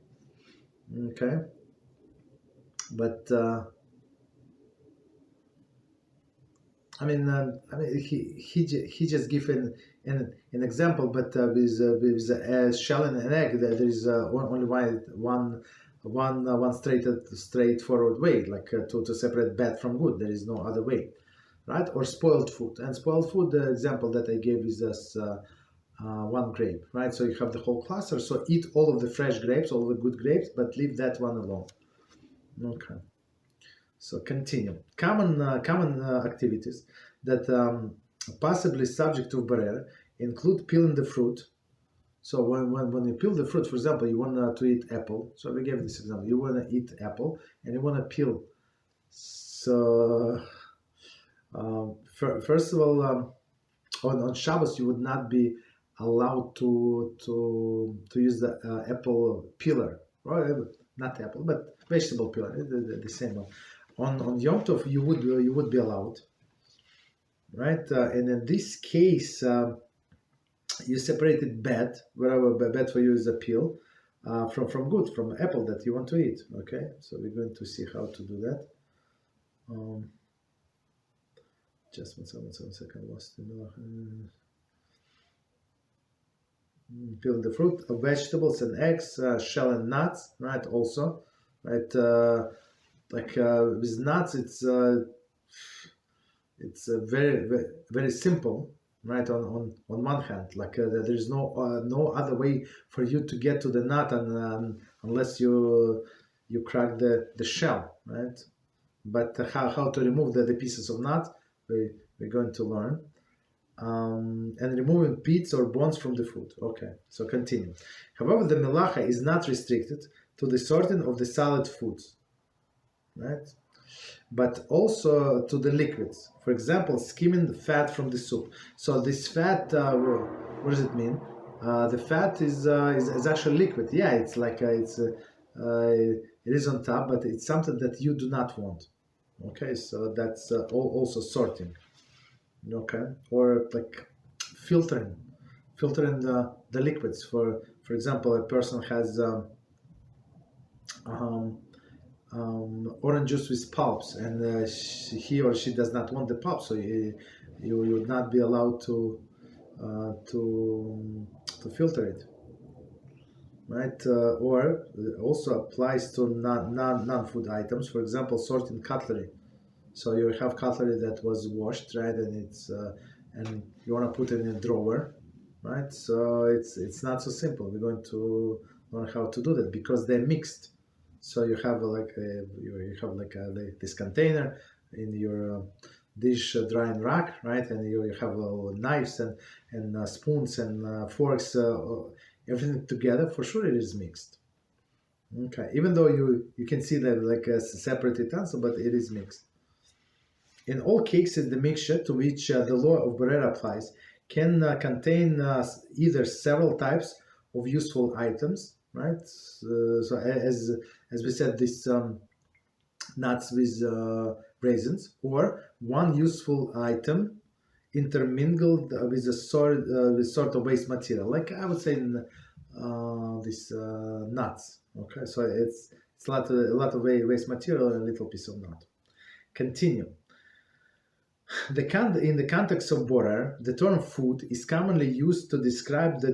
Okay, but he just gave an example, but with a shell and an egg, there is only one straightforward way, like to separate bad from good. There is no other way. Right? Or spoiled food. And spoiled food, the example that I gave is just one grape, right? So you have the whole cluster. So eat all of the fresh grapes, all the good grapes, but leave that one alone. Okay. So continue. Common activities that possibly subject to BeEzrat include peeling the fruit. So when you peel the fruit, for example, you want to eat apple. So we gave this example. You want to eat apple and you want to peel. So first of all, on Shabbos you would not be allowed to use the apple peeler, right? Not apple, but vegetable peeler, the same one. On Yom Tov you would be allowed, right? And in this case, you separated bad, whatever bad for you is a peel, from good, from apple that you want to eat. Okay, so we're going to see how to do that. Just one second, lost the peel the fruit, vegetables and eggs, shell and nuts, right? Also, right? With nuts, it's very, very, very simple, right? On one hand, there is no other way for you to get to the nut, unless you crack the shell, right? But how to remove the pieces of nut, we're going to learn. And removing pits or bones from the food. Okay, so continue. However, the Melachah is not restricted to the sorting of the solid foods, right? But also to the liquids. For example, skimming fat from the soup. So this fat, what does it mean? The fat is actually liquid. Yeah, it's like it is on top, but it's something that you do not want. Okay, so that's also sorting. Okay, or like filtering the liquids. For example, a person has orange juice with pulps, and he or she does not want the pulp, so you would not be allowed to filter it, right? Or also applies to non-food items. For example, sorting cutlery. So you have cutlery that was washed, right, and it's and you want to put it in a drawer, right? So it's not so simple. We're going to learn how to do that because they're mixed. So you have this container in your dish drying rack, right, and you have knives and spoons and forks, everything together. For sure, it is mixed. Okay, even though you can see that like a separate utensil, but it is mixed. In all cases, the mixture to which the law of BeEzrat applies can contain either several types of useful items, right? So as we said, this nuts with raisins, or one useful item intermingled with a sort of waste material, like I would say this nuts. Okay, so it's a lot of waste material and a little piece of nut. Continue. In the context of borer, the term food is commonly used to describe the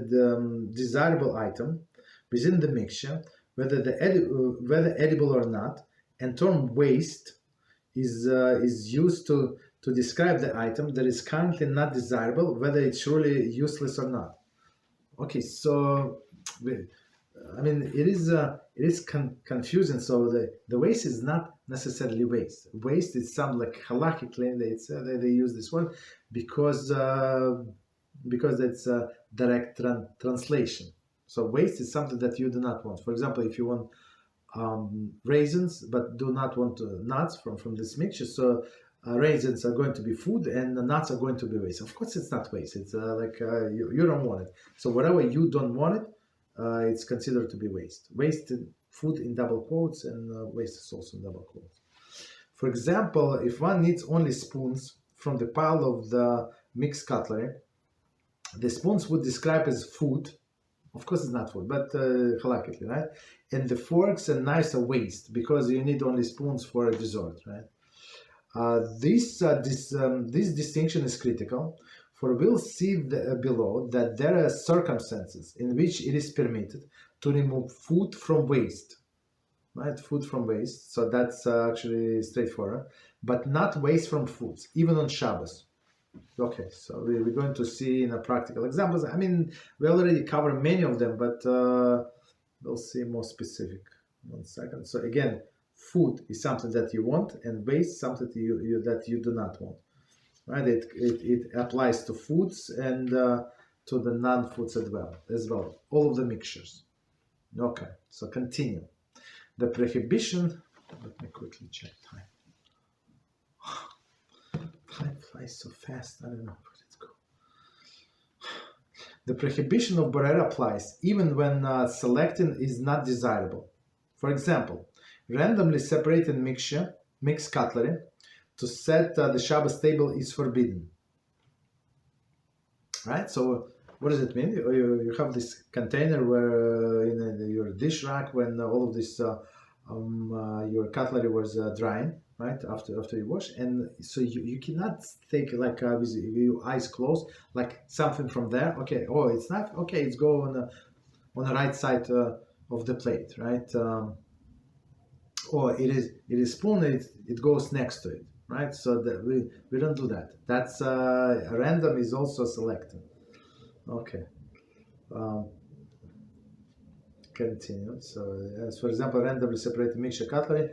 desirable item within the mixture, whether edible or not, and term waste is used to describe the item that is currently not desirable, whether it's truly useless or not. Okay, so I mean it is confusing. So the waste is not necessarily waste. Waste is some like halachically they use this word because it's a direct translation. So waste is something that you do not want. For example, if you want raisins but do not want nuts from this mixture, so raisins are going to be food and the nuts are going to be waste. Of course, it's not waste. It's you don't want it. So whatever you don't want it, it's considered to be waste. Waste, food in double quotes, and waste is also in double quotes. For example, if one needs only spoons from the pile of the mixed cutlery, the spoons would describe as food. Of course, it's not food, but halachically, right? And the forks and knives are waste because you need only spoons for a dessert, right? This distinction is critical, for we'll see below that there are circumstances in which it is permitted to remove food from waste, right? Food from waste, so that's actually straightforward, but not waste from foods, even on Shabbos. Okay, so we're going to see in a practical examples. I mean, we already covered many of them, but we'll see more specific. 1 second. So again, food is something that you want, and waste something that you do not want. Right? It applies to foods and to the non-foods as well, all of the mixtures. Okay, so continue. The prohibition, let me quickly check time. Time flies so fast, I don't know where it's going. The prohibition of borer applies even when selecting is not desirable. For example, randomly separated mixed cutlery to set the Shabbos table is forbidden. Right? So what does it mean? You have this container where in your dish rack when all of this your cutlery was drying, right, after you wash, and so you cannot take like with your eyes closed, like something from there. Okay, oh, it's not okay. It's go on the right side of the plate, right? Or it is spoon. It goes next to it, right? So that we don't do that. That's random is also selected. Okay. Continue. So, as for example, randomly separated mixture cutlery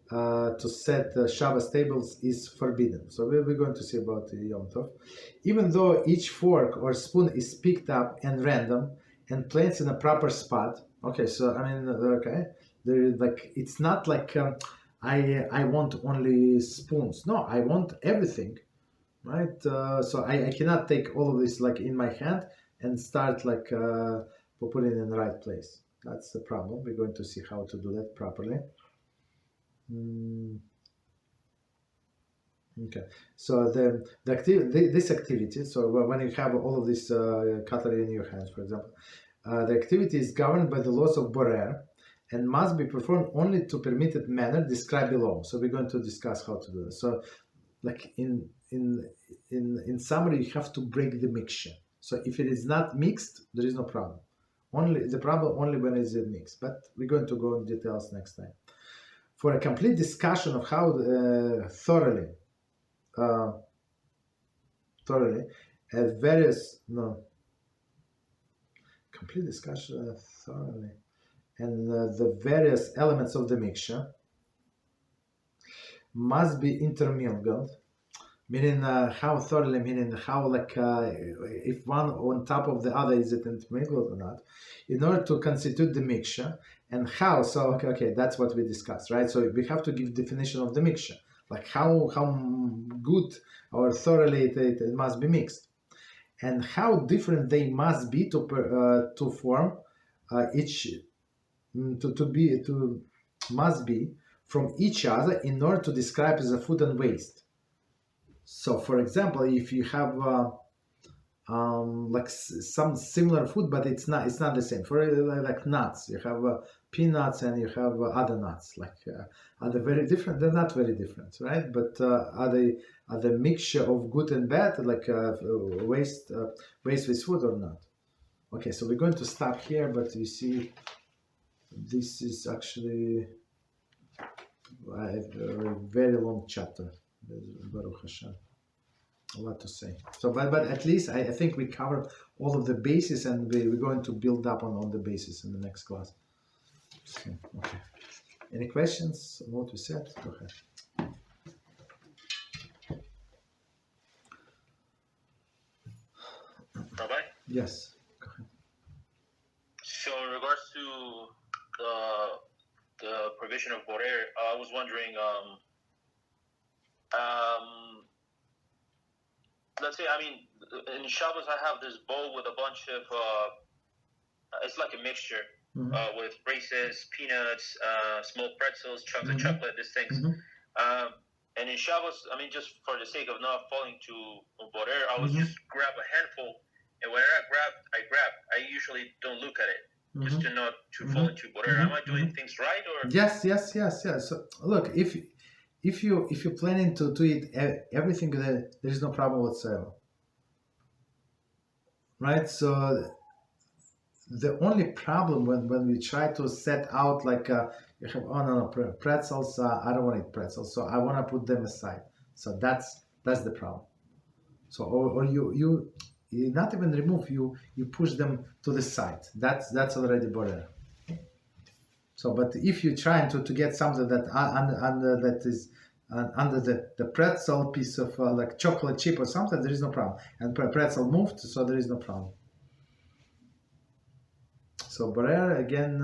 to set Shabbos tables is forbidden. So we're going to see about the Yom Tov. Even though each fork or spoon is picked up and random and placed in a proper spot. Okay, so I mean, okay, there like it's not like I want only spoons. No, I want everything, right? So I cannot take all of this like in my hand and start like putting it in the right place. That's the problem. We're going to see how to do that properly. Okay, so this activity, so when you have all of this cutlery in your hands, for example, the activity is governed by the laws of borer and must be performed only to permitted manner described below. So we're going to discuss how to do this. So like in summary, you have to break the mixture. So if it is not mixed, there is no problem. Only the problem only when it is mixed. But we're going to go in details next time. For a complete discussion of how thoroughly complete discussion thoroughly and the various elements of the mixture must be intermingled, meaning how thoroughly, meaning how like if one on top of the other is it intermingled or not, in order to constitute the mixture, and how. So okay, that's what we discussed, right? So we have to give definition of the mixture, like how good or thoroughly it must be mixed, and how different they must be to form each must be from each other in order to describe as a food and waste. So, for example, if you have like some similar food, but it's not the same. For like nuts, you have peanuts and you have other nuts. Like are they very different? They're not very different, right? But are the mixture of good and bad, like waste with food or not? Okay, so we're going to stop here, but you see, this is actually a very long chapter. Baruch HaShem. A lot to say. So, but at least I think we covered all of the bases, and we're going to build up on the bases in the next class. So, okay. Any questions on what we said? Go ahead. Rabbi? Yes. Go ahead. So, in regards to the provision of borer, I was wondering. Let's say, I mean, in Shabbos I have this bowl with a bunch of, it's like a mixture with raisins, peanuts, small pretzels, chunks of chocolate, these things. And in Shabbos, I mean, just for the sake of not falling to borer, I would just grab a handful, and whenever I grab. I usually don't look at it, just to not to fall into borer. Am I doing things right, or? Yes. So look, if you're planning to eat everything, there is no problem whatsoever, right? So the only problem when we try to set out like you have pretzels, I don't want to eat pretzels, so I want to put them aside. So that's the problem. So or you not even remove, you push them to the side. That's already borer. So, but if you're trying to get something that under that is under the pretzel piece of like chocolate chip or something, there is no problem. And pretzel moved, so there is no problem. So Borer again,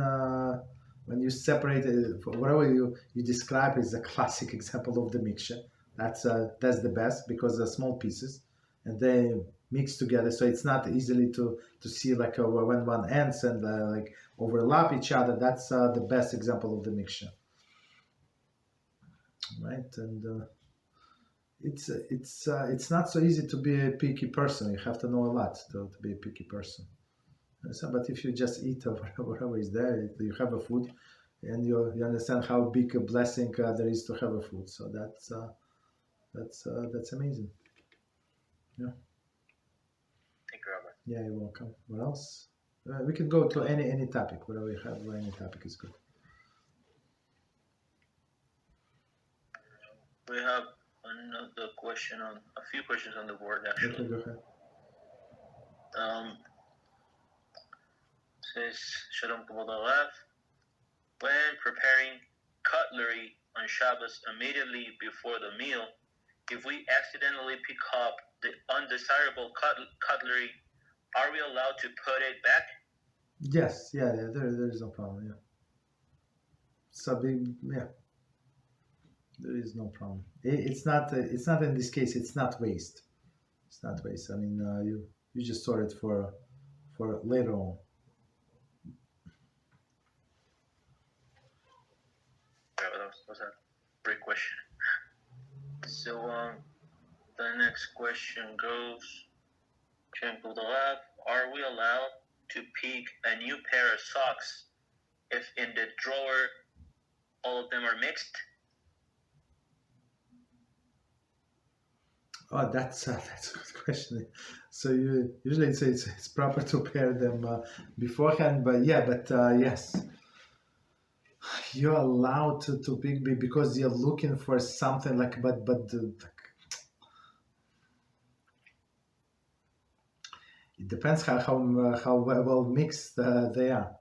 when you separate it, whatever you describe is a classic example of the mixture. That's the best because they're small pieces and they mix together, so it's not easily to see like when one ends and like overlap each other. That's the best example of the mixture, right? And it's not so easy to be a picky person. You have to know a lot to be a picky person. So, but if you just eat whatever is there, you have a food, and you understand how big a blessing there is to have a food. So that's amazing. Yeah. Thank you, Rabbi. Yeah, you're welcome. What else? We can go to any topic. Whatever you have, any topic is good. We have another question on a few questions on the board actually. Okay, go ahead. Says Shalom Kavod Arav. When preparing cutlery on Shabbos immediately before the meal, if we accidentally pick up the undesirable cutlery, are we allowed to put it back? Yes, yeah, there is no problem. Yeah. So yeah, there is no problem. It's not in this case. It's not waste. It's not waste. I mean, you just store it for later on. That was a great question. So the next question goes, are we allowed to pick a new pair of socks if in the drawer all of them are mixed? Oh, that's a good question. So you usually say it's proper to pair them beforehand, but yes, you're allowed to pick because you're looking for something like it depends how well mixed they are.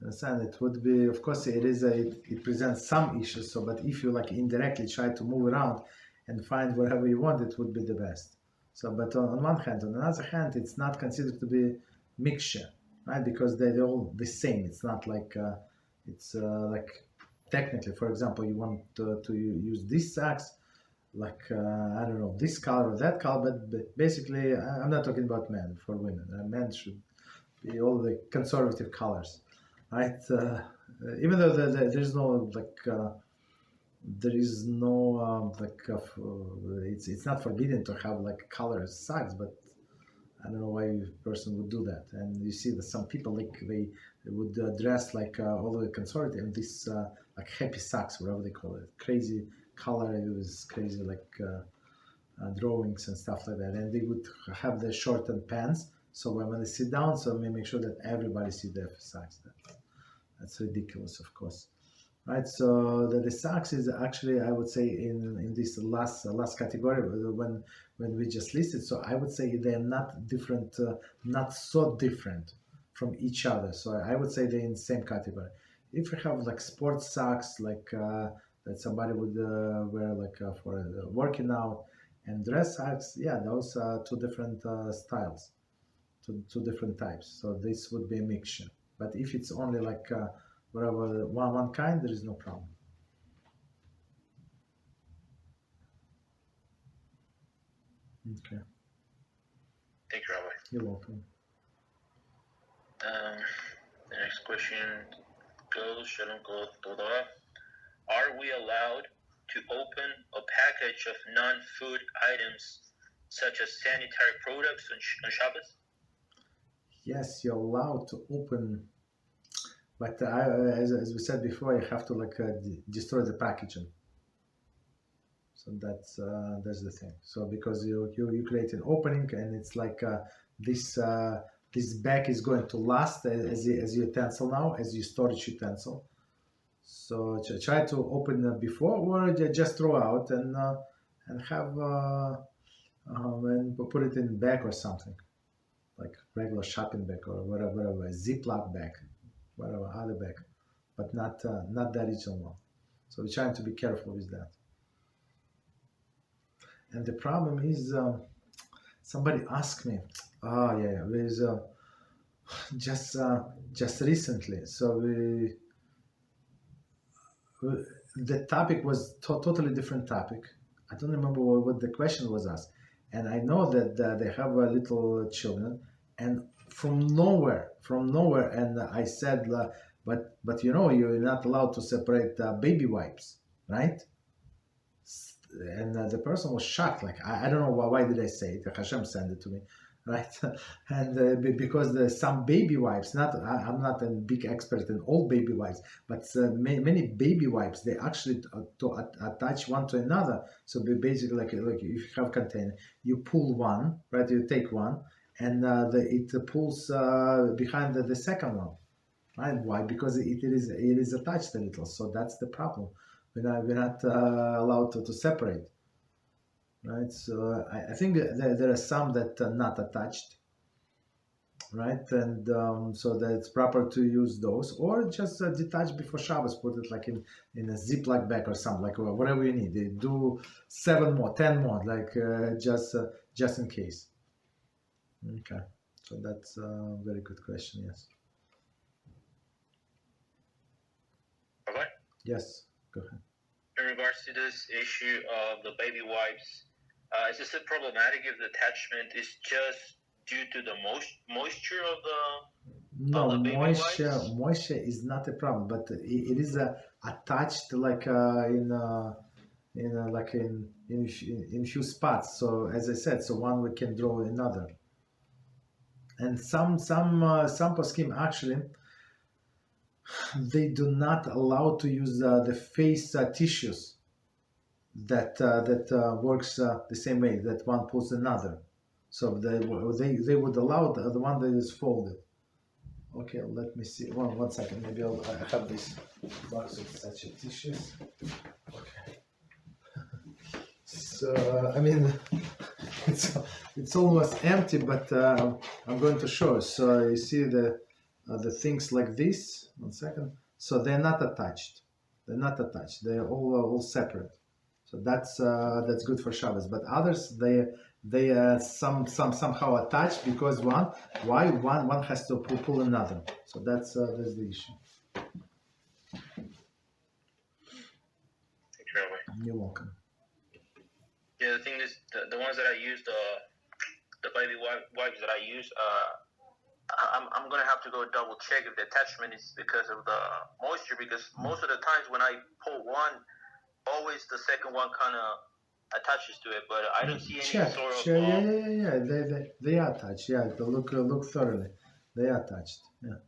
Understand? It would be, of course, it presents some issues. So, but if you like indirectly try to move around and find whatever you want, it would be the best. So, but on one hand, on another hand, it's not considered to be mixture, right? Because they're all the same. It's not like it's like technically, for example, you want to use these socks, like I don't know, this color or that color, but basically, I'm not talking about men. For women, men should be all the conservative colors, right? Even though there's no like. There is no it's not forbidden to have like color socks, but I don't know why a person would do that. And you see that some people like they would dress like all the consortium in this like happy socks, whatever they call it, crazy color, it was crazy like drawings and stuff like that. And they would have the shortened pants, so when they sit down, so we make sure that everybody see their socks. That's ridiculous, of course. Right, so the socks is actually, I would say, in this last category when we just listed. So I would say they're not different, not so different from each other. So I would say they're in the same category. If you have like sports socks, like that somebody would wear like for working out, and dress socks, yeah, those are two different styles, two different types. So this would be a mixture. But if it's only like whatever one kind, there is no problem. Okay. Thank you, Rabbi. You're welcome. The next question goes, Shalom Todah. Are we allowed to open a package of non-food items such as sanitary products on Shabbos? Yes, you're allowed to open, but as we said before, you have to like destroy the packaging. So that's the thing. So because you create an opening, and it's like this bag is going to last as your utensil now, as your storage utensil. So try to open before, or just throw out and have and put it in bag or something, like regular shopping bag or whatever, a Ziploc bag, whatever other bag, but not the original one. So we're trying to be careful with that. And the problem is, somebody asked me, there's just recently. So the topic was totally different topic. I don't remember what the question was asked, and I know that they have little children, and from nowhere, and I said, but you know, you're not allowed to separate baby wipes, right? And the person was shocked, like I don't know why did I say it. HaShem sent it to me, right? And because some baby wipes, I'm not a big expert in all baby wipes, but many baby wipes, they actually attach one to another. So basically, like if you have container, you pull one, right? You take one, and it pulls behind the second one, right? Why? Because it is attached a little. So that's the problem. We're not allowed to separate, right? So I think there are some that are not attached, right? And so that it's proper to use those, or just detach before Shabbos, put it like in a Ziploc bag or something, like whatever you need. They do 7 more, 10 more, like just in case. Okay, so that's a very good question. Yes. Okay. Yes. Go ahead. In regards to this issue of the baby wipes, is this problematic if the attachment is just due to the moisture of the No, baby wipes? moisture is not a problem, but it is attached like in few spots. So as I said, so one we can draw another, and some poskim actually they do not allow to use the face tissues that works the same way that one pulls another. So they would allow the one that is folded. Okay, let me see. One second. Maybe I have this box of such tissues. Okay. So I mean, it's almost empty, but I'm going to show. So you see the things like this. One second. So they're not attached. They're not attached. They're all separate. So that's good for Shabbos. But others they somehow attached because one has to pull another. So that's the issue. You're welcome. Yeah, the thing is, the ones that I use, the baby wipes that I use, I'm gonna have to go double check if the attachment is because of the moisture. Because most of the times when I pull one, always the second one kind of attaches to it, but I don't see any sort of. Yeah. They are attached. Yeah, look thoroughly. They are attached. Yeah,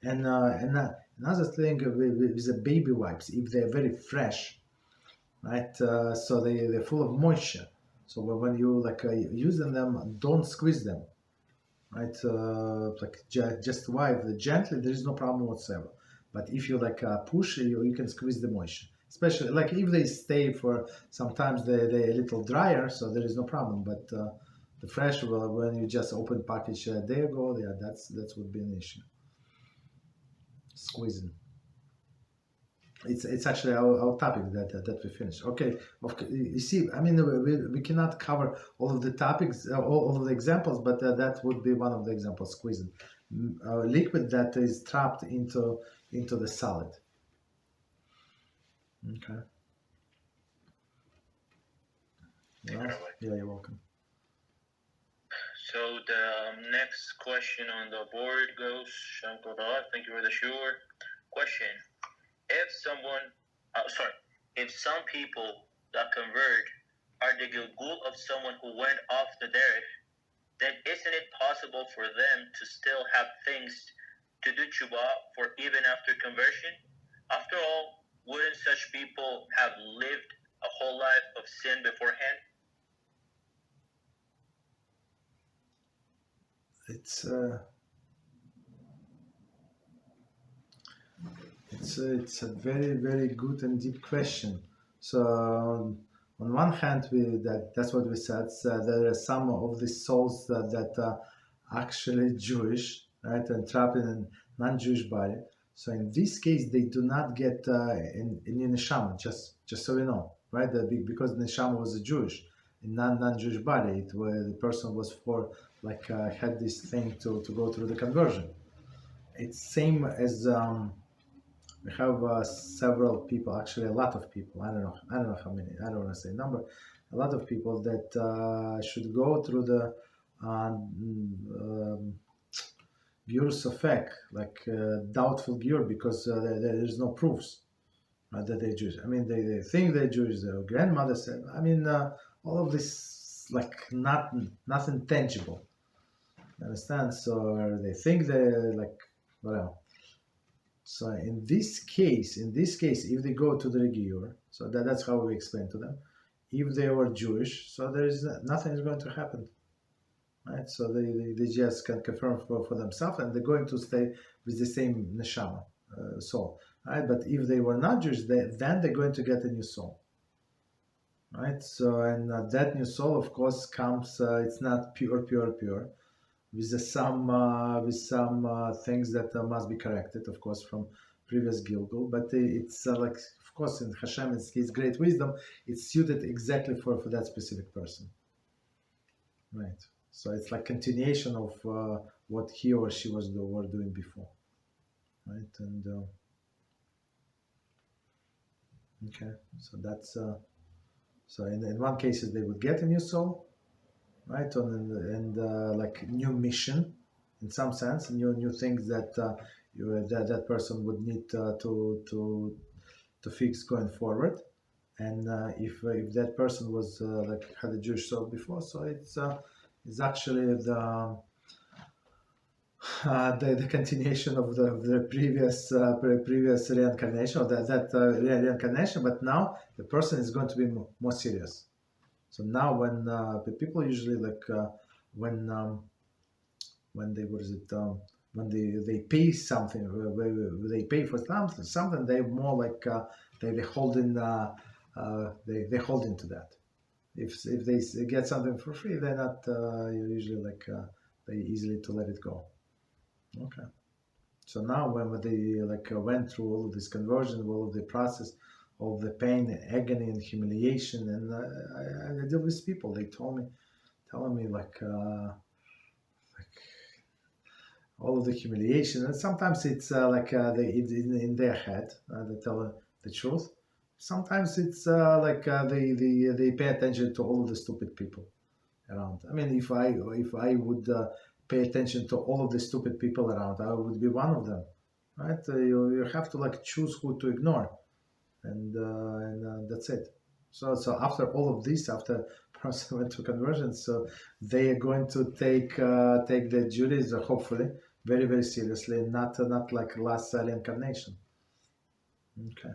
and another thing with the baby wipes, if they're very fresh, right? So they're full of moisture. So when you using them, don't squeeze them, right? Just wipe gently. There is no problem whatsoever. But if you push, you can squeeze the moisture. Especially like if they stay for sometimes they're a little drier, so there is no problem. But the fresh, well, when you just open package, there you go. Yeah, that would be an issue. Squeezing. It's actually our topic that we finished. Okay, you see, I mean, we cannot cover all of the topics, all of the examples, but that would be one of the examples. Squeezing, liquid that is trapped into the solid. Okay. Well, yeah, you're welcome. So the next question on the board goes, thank you for the Shiur. Question: if some people that convert are the gilgul of someone who went off the derech, then isn't it possible for them to still have things to do tshuva for even after conversion? After all, wouldn't such people have lived a whole life of sin beforehand? It's a very, very good and deep question. So on one hand, that's what we said. So there are some of the souls that are actually Jewish, right, and trapped in a non-Jewish body. So in this case, they do not get in neshama. Just so you know, right? Because neshama was a Jewish, in non-Jewish body. The person was had this thing to go through the conversion. It's same as we have several people, actually a lot of people. I don't know how many. I don't want to say number. A lot of people that should go through the Giur Sofek, doubtful Giur, because there is no proofs that they're Jewish. I mean, they think they're Jewish. Their grandmother said. I mean, all of this nothing tangible. You understand? So they think they're whatever. So in this case, if they go to the Giur, so that's how we explain to them. If they were Jewish, so there is nothing is going to happen, right? So they just can confirm for themselves, and they're going to stay with the same neshama, soul, right? But if they were not Jewish, then they're going to get a new soul, right? So and that new soul, of course, comes. It's not pure, with some things that must be corrected, of course, from previous Gilgul. But it's of course, in HaShem, it's His great wisdom. It's suited exactly for that specific person, right? So it's like continuation of what he or she were doing before, right? And okay, so that's so in one case they would get a new soul, right? And new mission, in some sense, new things that that person would need to fix going forward. And if that person was had a Jewish soul before, so it's actually the continuation of the previous reincarnation, or that reincarnation. But now the person is going to be more serious. So now when the people usually when they pay something, they pay for something, they more they hold in they hold into that. If they get something for free, they're not usually they easily to let it go. Okay. So now when they went through all of this conversion, all of the process, all of the pain, agony, and humiliation, and I deal with people. They telling me all of the humiliation, and sometimes it's in their head. They tell the truth. Sometimes it's they pay attention to all of the stupid people around. I mean, if I would pay attention to all of the stupid people around, I would be one of them, right? You have to choose who to ignore, and that's it. So after all of this, after person went to conversion, so they are going to take the Judaism, hopefully, very, very seriously, not like last reincarnation. Okay.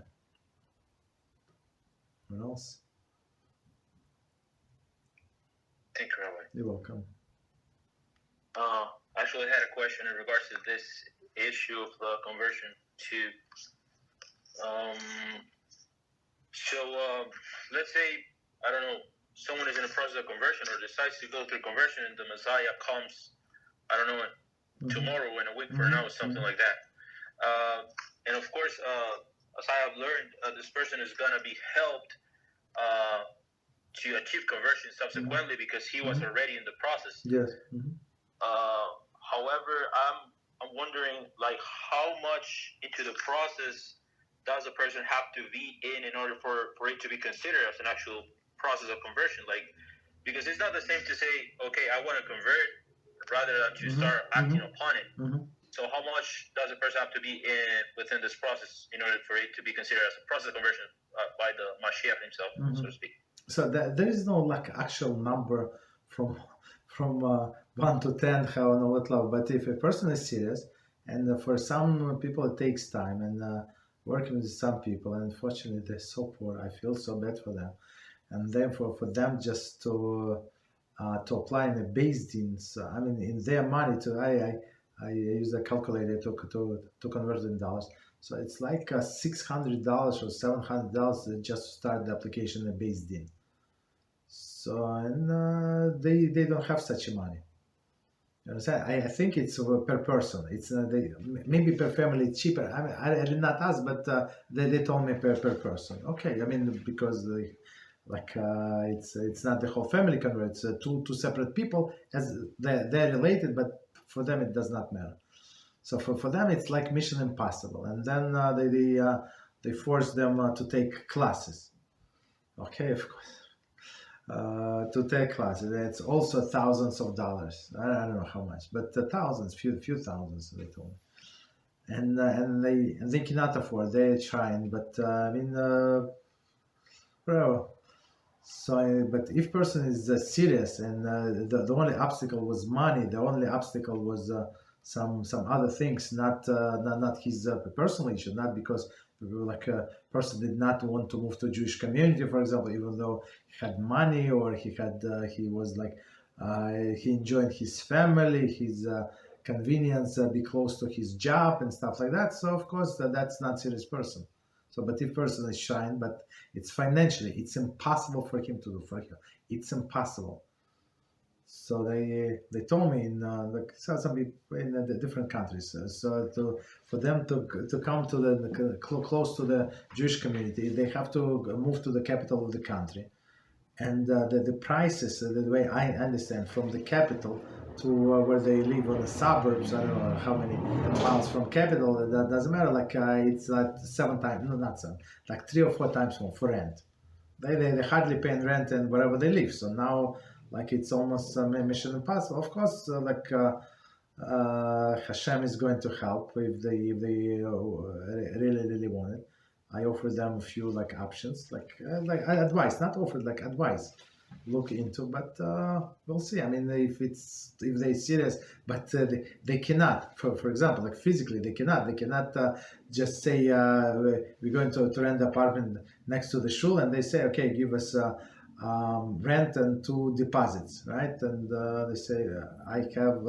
What else? Thank you, Rabbi. You're welcome. Actually, I had a question in regards to this issue of the conversion to. Let's say, I don't know, someone is in the process of conversion or decides to go through conversion, and the Messiah comes, I don't know, tomorrow, in a week from now, or something like that. And of course, as I have learned, this person is going to be helped to achieve conversion subsequently because he was already in the process. Yes. However, I'm wondering, how much into the process does a person have to be in order for it to be considered as an actual process of conversion? Because it's not the same to say, okay, I want to convert, rather than to start acting upon it. So how much does a person have to be within this process in order for it to be considered as a process of conversion by the Mashiach himself, so to speak? So there is no actual number from 1 to 10 how and what love. But if a person is serious, and for some people it takes time, and working with some people, and unfortunately they're so poor, I feel so bad for them, and then for them just to apply in a BeEzrat, so, I mean, in their money, I use a calculator to convert it in dollars. So it's like $600 or $700 just to start the application in BeEzrat. So and they don't have such money. You understand? I think it's per person. It's maybe per family it's cheaper. I mean, I did not ask, but they told me per person. Okay, I mean, because It's not the whole family converts. Two separate people, as they're related, but for them it does not matter. So for them it's like mission impossible. And then they force them to take classes. Okay, of course. To take classes. It's also thousands of dollars. I don't know how much, but thousands, few thousands, they told me. And they cannot afford. They're trying, but bro. So, but if person is serious, and the only obstacle was money, the only obstacle was some other things, not his personal issue, not because like a person did not want to move to Jewish community, for example, even though he had money or he was like he enjoyed his family, his convenience, be close to his job and stuff like that. So of course that's not serious person. So, but if person is shying, but it's financially, it's impossible for him to do for him. It's impossible. So they told me in like some people in the different countries. For them to come to the close to the Jewish community, they have to move to the capital of the country, and the prices, the way I understand, from the capital to where they live on the suburbs, I don't know how many miles from capital, that doesn't matter, like it's like 7 times, no, not 7, like 3 or 4 times more for rent. They hardly pay rent and wherever they live. So now, like, it's almost mission impossible. Of course, HaShem is going to help if they really want it. I offer them a few like options, like advice, not offered, like advice. Look into, but we'll see. I mean, if they're serious, but they cannot. For example, like physically, they cannot just say we're going to rent an apartment next to the shul, and they say, okay, give us rent and 2 deposits, right? And they say I have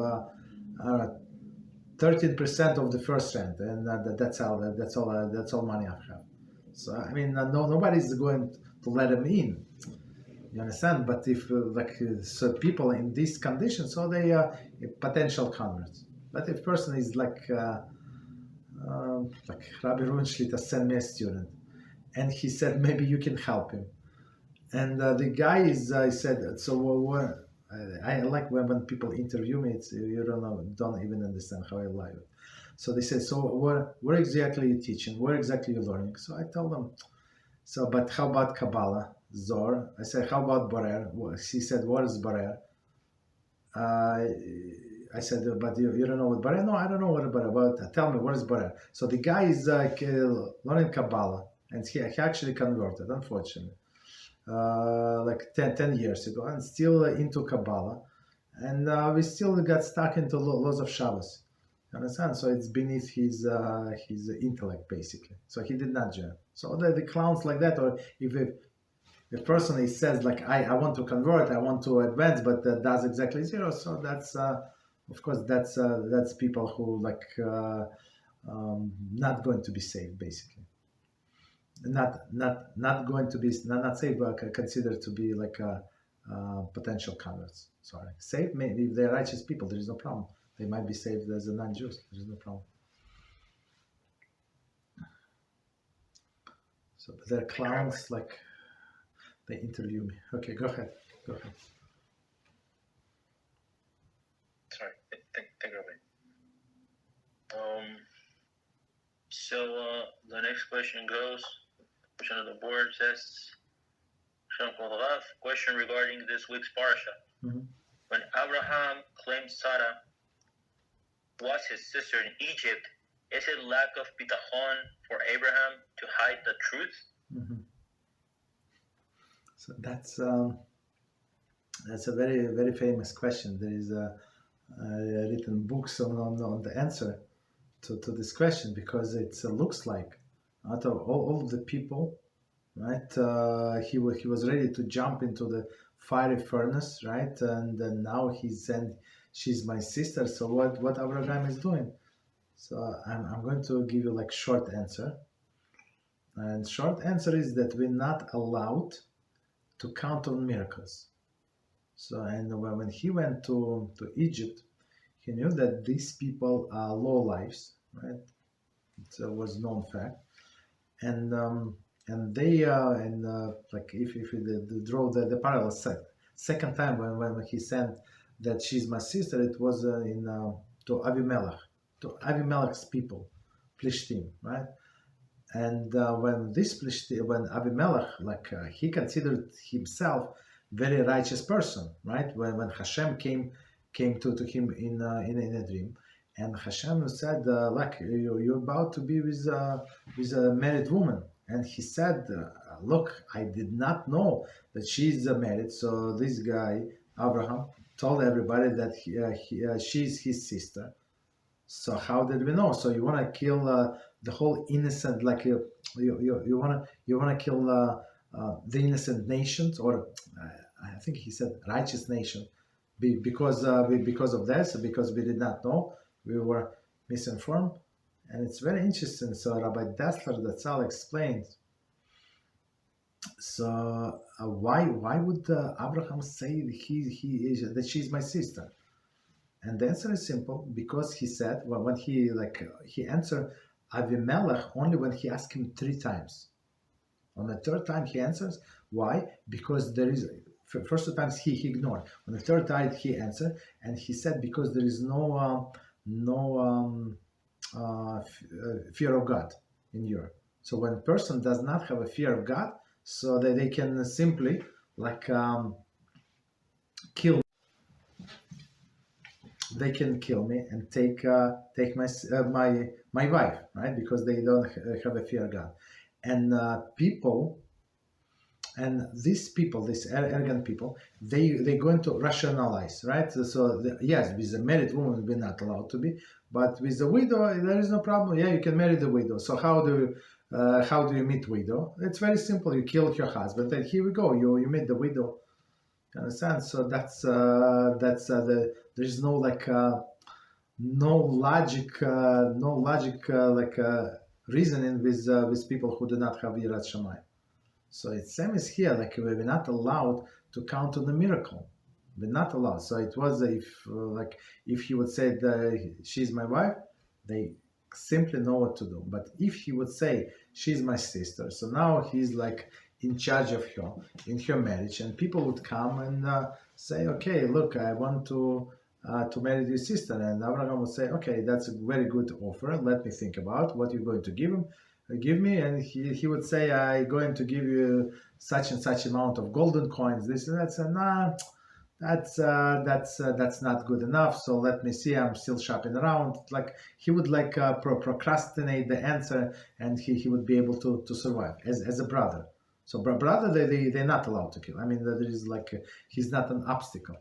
13% of the first rent, and that's all money I have. So I mean, nobody's going to let them in. You understand? But if so people in this condition, so they are potential converts. But if person is like Rabbi Rubenschlitter sent me a student, and he said maybe you can help him. And the guy is, I said, so I like when people interview me, it's, you don't even understand how I like it. So they said, so where exactly are you teaching? Where exactly are you learning? So I tell them, so, but how about Kabbalah, Zor? I said, how about Borer? He said, what is Borer? I said, but you don't know what Borer? No, I don't know what Borer, but tell me, what is Borer? So the guy is learning Kabbalah, and he actually converted, unfortunately. Like 10 years ago, and still into Kabbalah, and we still got stuck into laws of Shabbos. You understand? So it's beneath his intellect, basically. So he did not join. So the clowns like that, or if a person says like I want to convert, I want to advance, but does exactly 0. So that's of course that's people who like not going to be saved, basically. Not going to be not saved, but considered to be like potential converts. Sorry, saved maybe if they're righteous people, there is no problem. They might be saved as a non-Jews. There is no problem. So but they're clowns, like they interview me. Okay, go ahead. Sorry, thank you, Rabbi. So the next question goes. Question on the board says, question regarding this week's parasha. Mm-hmm. When Avraham claimed Sarah was his sister in Egypt, is it lack of bitachon for Abraham to hide the truth? Mm-hmm. So that's a very, very famous question. There is written books on the answer to this question, because it looks like out of all of the people, right? He was ready to jump into the fiery furnace, right? And then now he said, "She's my sister." So what Avraham is doing? So I'm going to give you like short answer. And short answer is that we're not allowed to count on miracles. So and when he went to Egypt, he knew that these people are low lives, right? It was known fact. And and they like if you draw the parallel second time when he sent that she's my sister, it was to Avimelech's people, Plishtim, right? And when Abimelech, he considered himself very righteous person, right? When HaShem came to him in a dream, and HaShem said, like you're about to be with a married woman, and he said, look, I did not know that she's married. So this guy Avraham told everybody that she's his sister. So how did we know? So you want to kill the whole innocent, like you want to kill the innocent nations, or I think he said righteous nation, because of this, because we did not know, we were misinformed, and it's very interesting. So Rabbi Dessler Datzal explains. So why would Abraham say that she's my sister? And the answer is simple, because he said, well, when he answered Avimelech only when he asked him 3 times. On the 3rd time he answers. Why? Because there is, first 2 times he ignored. On the 3rd time he answered, and he said because there is no fear of God in Europe. So when a person does not have a fear of God, so that they can simply kill. They can kill me and take my wife, right? Because they don't have a fear of God. And these arrogant people, they're going to rationalize, right? So yes, with a married woman we're not allowed to be, but with a widow there is no problem. Yeah, you can marry the widow. So how do you meet widow? It's very simple. You kill your husband, and here we go. You meet the widow. You understand? So that's there's no logic reasoning with people who do not have Yirat Shamayim. So it's same as here, like we're not allowed to count on the miracle. We're not allowed. So it was if he would say that she's my wife, they simply know what to do. But if he would say she's my sister, so now he's like in charge of her in her marriage, and people would come and say, okay, look, I want to marry your sister, and Abraham would say, okay, that's a very good offer. Let me think about what you're going to give me, and he would say, I'm going to give you such and such amount of golden coins, this and that. So nah, that's not good enough. So let me see. I'm still shopping around. Like he would procrastinate the answer, and he would be able to survive as a brother. So brother, they're not allowed to kill. I mean, there is he's not an obstacle.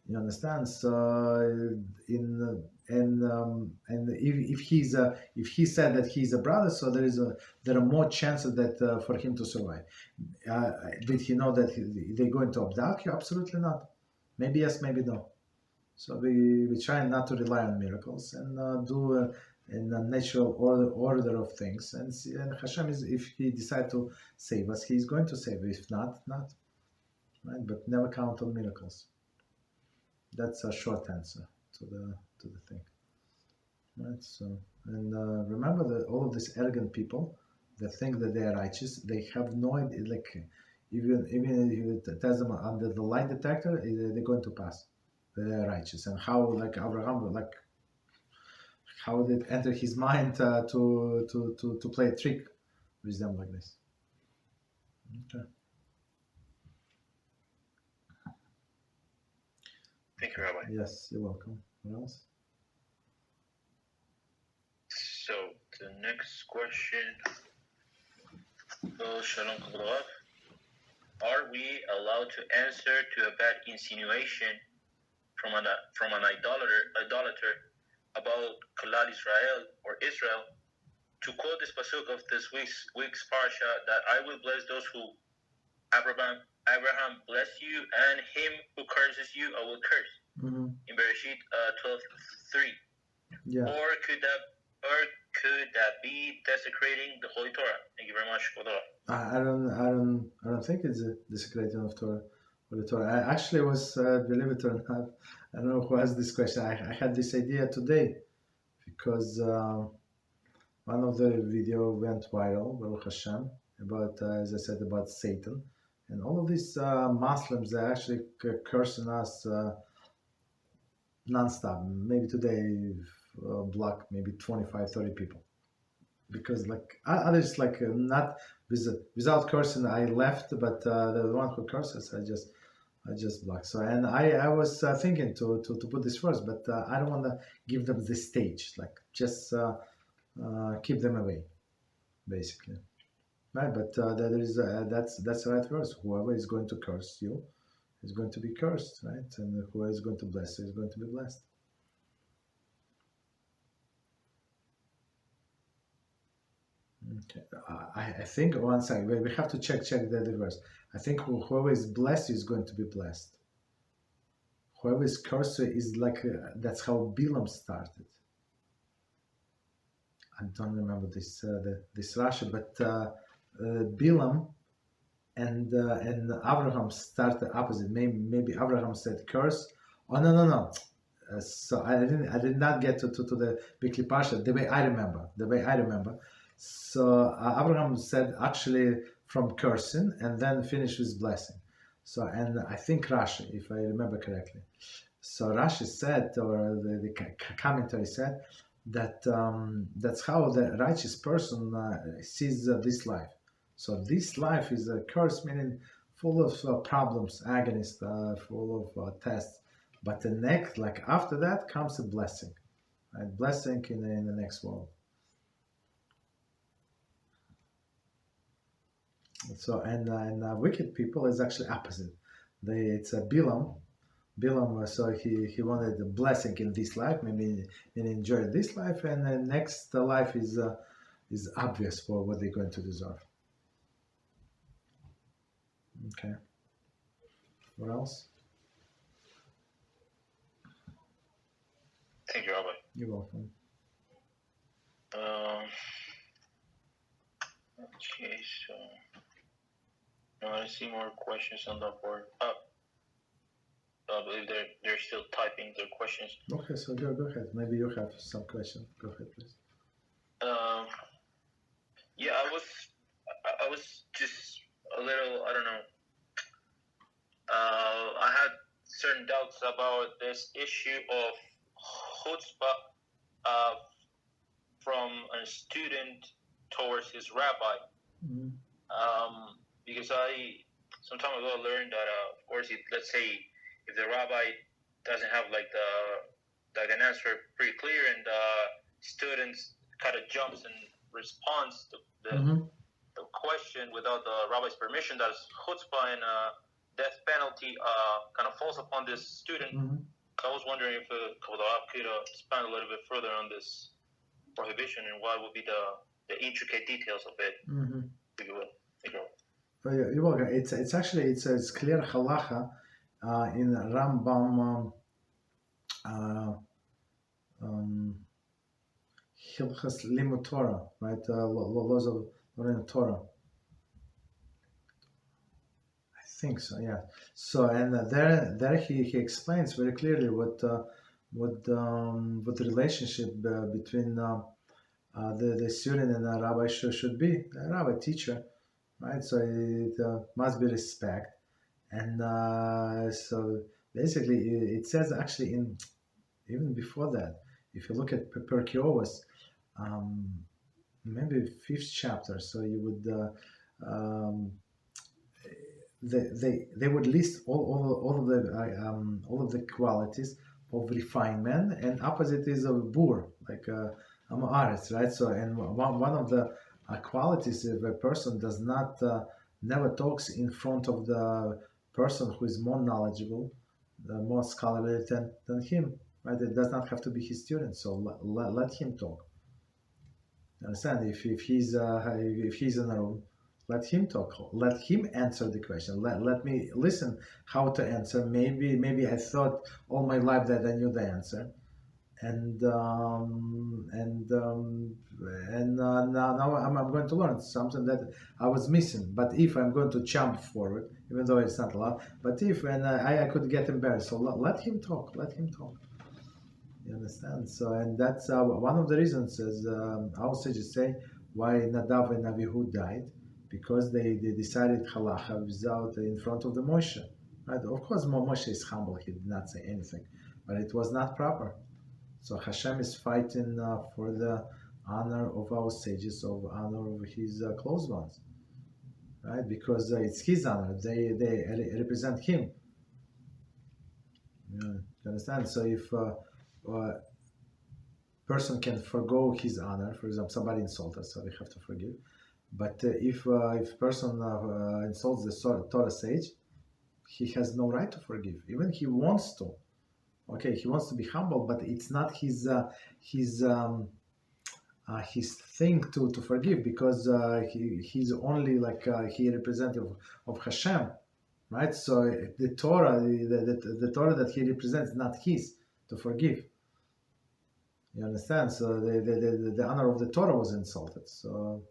You understand? So if he said that he's a brother, so there are more chances that for him to survive. Did he know that they're going to abduct you? Absolutely not. Maybe yes, maybe no. So we try not to rely on miracles and do in the natural order of things. And HaShem is, if He decides to save us, He's going to save us. If not, not. Right? But never count on miracles. That's a short answer to the thing. Right? So, and remember that all of these arrogant people that think that they are righteous, they have no idea. Even if you test them under the lie detector, they're going to pass. They are righteous. And how Avraham how did it enter his mind to play a trick with them like this? Okay. Thank you, Rabbi. Yes, you're welcome. What else? So the next question. Shalom Korach. Are we allowed to answer to a bad insinuation from an idolater about Klal Yisrael or Israel, to quote this pasuk of this week's parsha, that I will bless those who Abraham bless you, and him who curses you I will curse. Mm-hmm. In Bereshit 12:3. Yeah. Or could that be desecrating the Holy Torah? Thank you very much for the. I don't think it's a desecrating of Torah or the Torah. I actually was, believe it or not, I don't know who asked this question. I had this idea today because one of the video went viral, Baruch HaShem, about, as I said, about Satan. And all of these Muslims are actually cursing us non-stop. Maybe today block maybe 25, 30 people. Because like others not without cursing I left, but the one who curses I just block. So and I was thinking to put this first, but I don't want to give them the stage. Like just keep them away, basically, right? But there is that's the right verse. Whoever is going to curse you is going to be cursed, right? And whoever is going to bless you is going to be blessed. Okay, I think one second. We have to check the verse. I think whoever is blessed is going to be blessed. Whoever is cursed is like that's how Balaam started. I don't remember this this Rashi, but Balaam and Avraham started opposite. Maybe Avraham said curse. Oh no. So I did not get to the Bikli Pasha the way I remember. So Abraham said actually from cursing and then finished with blessing. So and I think Rashi, if I remember correctly. So Rashi said, or the commentary said, that that's how the righteous person sees this life. So this life is a curse, meaning full of problems, agonies, full of tests. But the next, like after that, comes a blessing, right? Blessing in the next world. So and wicked people is actually opposite. It's a Balaam. So he wanted a blessing in this life, maybe and enjoy this life, and the next life is obvious for what they're going to deserve. Okay. What else? Thank you, Rabbi. You're welcome. Okay, so I see more questions on the board. I believe they're still typing their questions. Okay, so go ahead. Maybe you have some question. Go ahead, please. Yeah, I was just a little, I don't know. I had certain doubts about this issue of chutzpah from a student towards his rabbi. Mm-hmm. Because some time ago I learned that, of course, let's say if the rabbi doesn't have like an answer pretty clear, and students kind of jumps and responds to the question without the rabbi's permission, that's chutzpah, and death penalty kind of falls upon this student. Mm-hmm. I was wondering if Korach could expand a little bit further on this prohibition and what would be the intricate details of it. Mm-hmm. If you will. Thank you. You're welcome. It's actually it's clear halacha in Rambam Hilchos Limud Torah, right? Laws of learning Torah. I think so, yeah. So and there he explains very clearly what the relationship between the student and the rabbi should be. The rabbi teacher, right? So it must be respect, and so basically it says actually in even before that, if you look at Pirkei Avos, maybe 5th chapter, so you would they would list all of the qualities of refinement, and opposite is of bur, like amaretz, right? So and one of the qualities if a person does not never talks in front of the person who is more knowledgeable, more scholarly than him, right? It does not have to be his student, so let him talk. Understand? If he's in a room, let him talk. Let him answer the question. Let me listen how to answer. Maybe I thought all my life that I knew the answer, and now I'm going to learn something that I was missing. But if I'm going to jump forward, even though it's not allowed, but if I could get embarrassed, so let him talk. Let him talk. You understand? So and that's one of the reasons, as our sages say, why Nadav and Avihu died, because they decided halacha without in front of the Moshe. Right? Of course, Moshe is humble; he did not say anything, but it was not proper. So HaShem is fighting for the honor of our sages, of honor of His close ones, right? Because it's His honor; they represent Him. You understand? So if person can forgo his honor, for example, somebody insults us, so we have to forgive. But if person insults the Torah sage, he has no right to forgive. Even he wants to. Okay, he wants to be humble, but it's not his thing to forgive, because he's only like he representative of HaShem, right? So the Torah, the Torah that he represents, is not his to forgive. You understand? So the honor of the Torah was insulted. So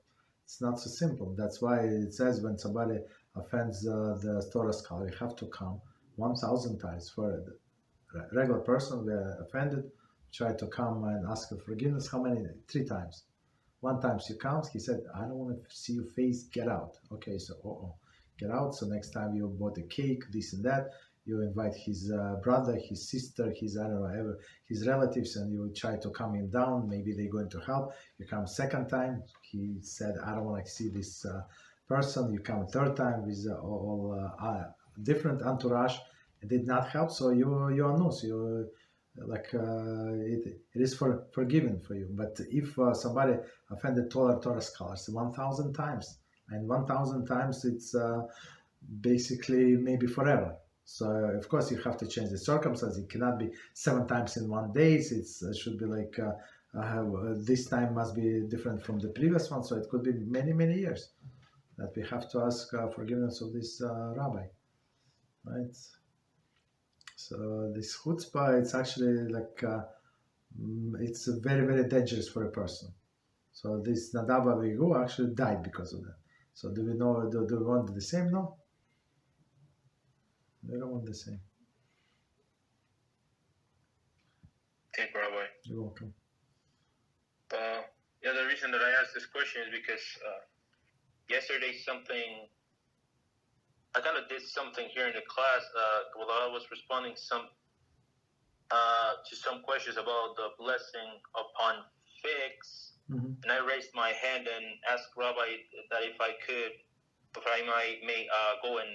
it's not so simple. That's why it says when somebody offends the Torah scholar, you have to come 1,000 times. For a regular person, we are offended, try to come and ask for forgiveness. How many? 3 times. 1 time he comes, he said, I don't want to see your face, get out. Okay, so get out. So next time you bought a cake, this and that, you invite his brother, his sister, his, I don't know, his relatives, and you try to calm him down. Maybe they're going to help. You come 2nd time, he said, I don't want to see this person. You come 3rd time with all different entourage. It did not help, so you announce, it is forgiven for you. But if somebody offended Torah scholars 1,000 times, and 1,000 times it's basically maybe forever. So of course you have to change the circumstances. It cannot be 7 times in 1 day. It should be like this time must be different from the previous one. So it could be many years that we have to ask forgiveness of this rabbi, right? So this chutzpah, it's actually like it's very dangerous for a person. So this Nadav Avihu actually died because of that. So do we know? Do we want the same? No. They don't want the same. Thank you, Rabbi. You're welcome. Yeah, the reason that I asked this question is because yesterday I kind of did something here in the class. While I was responding to some questions about the blessing upon figs, and I raised my hand and asked Rabbi that if I may go and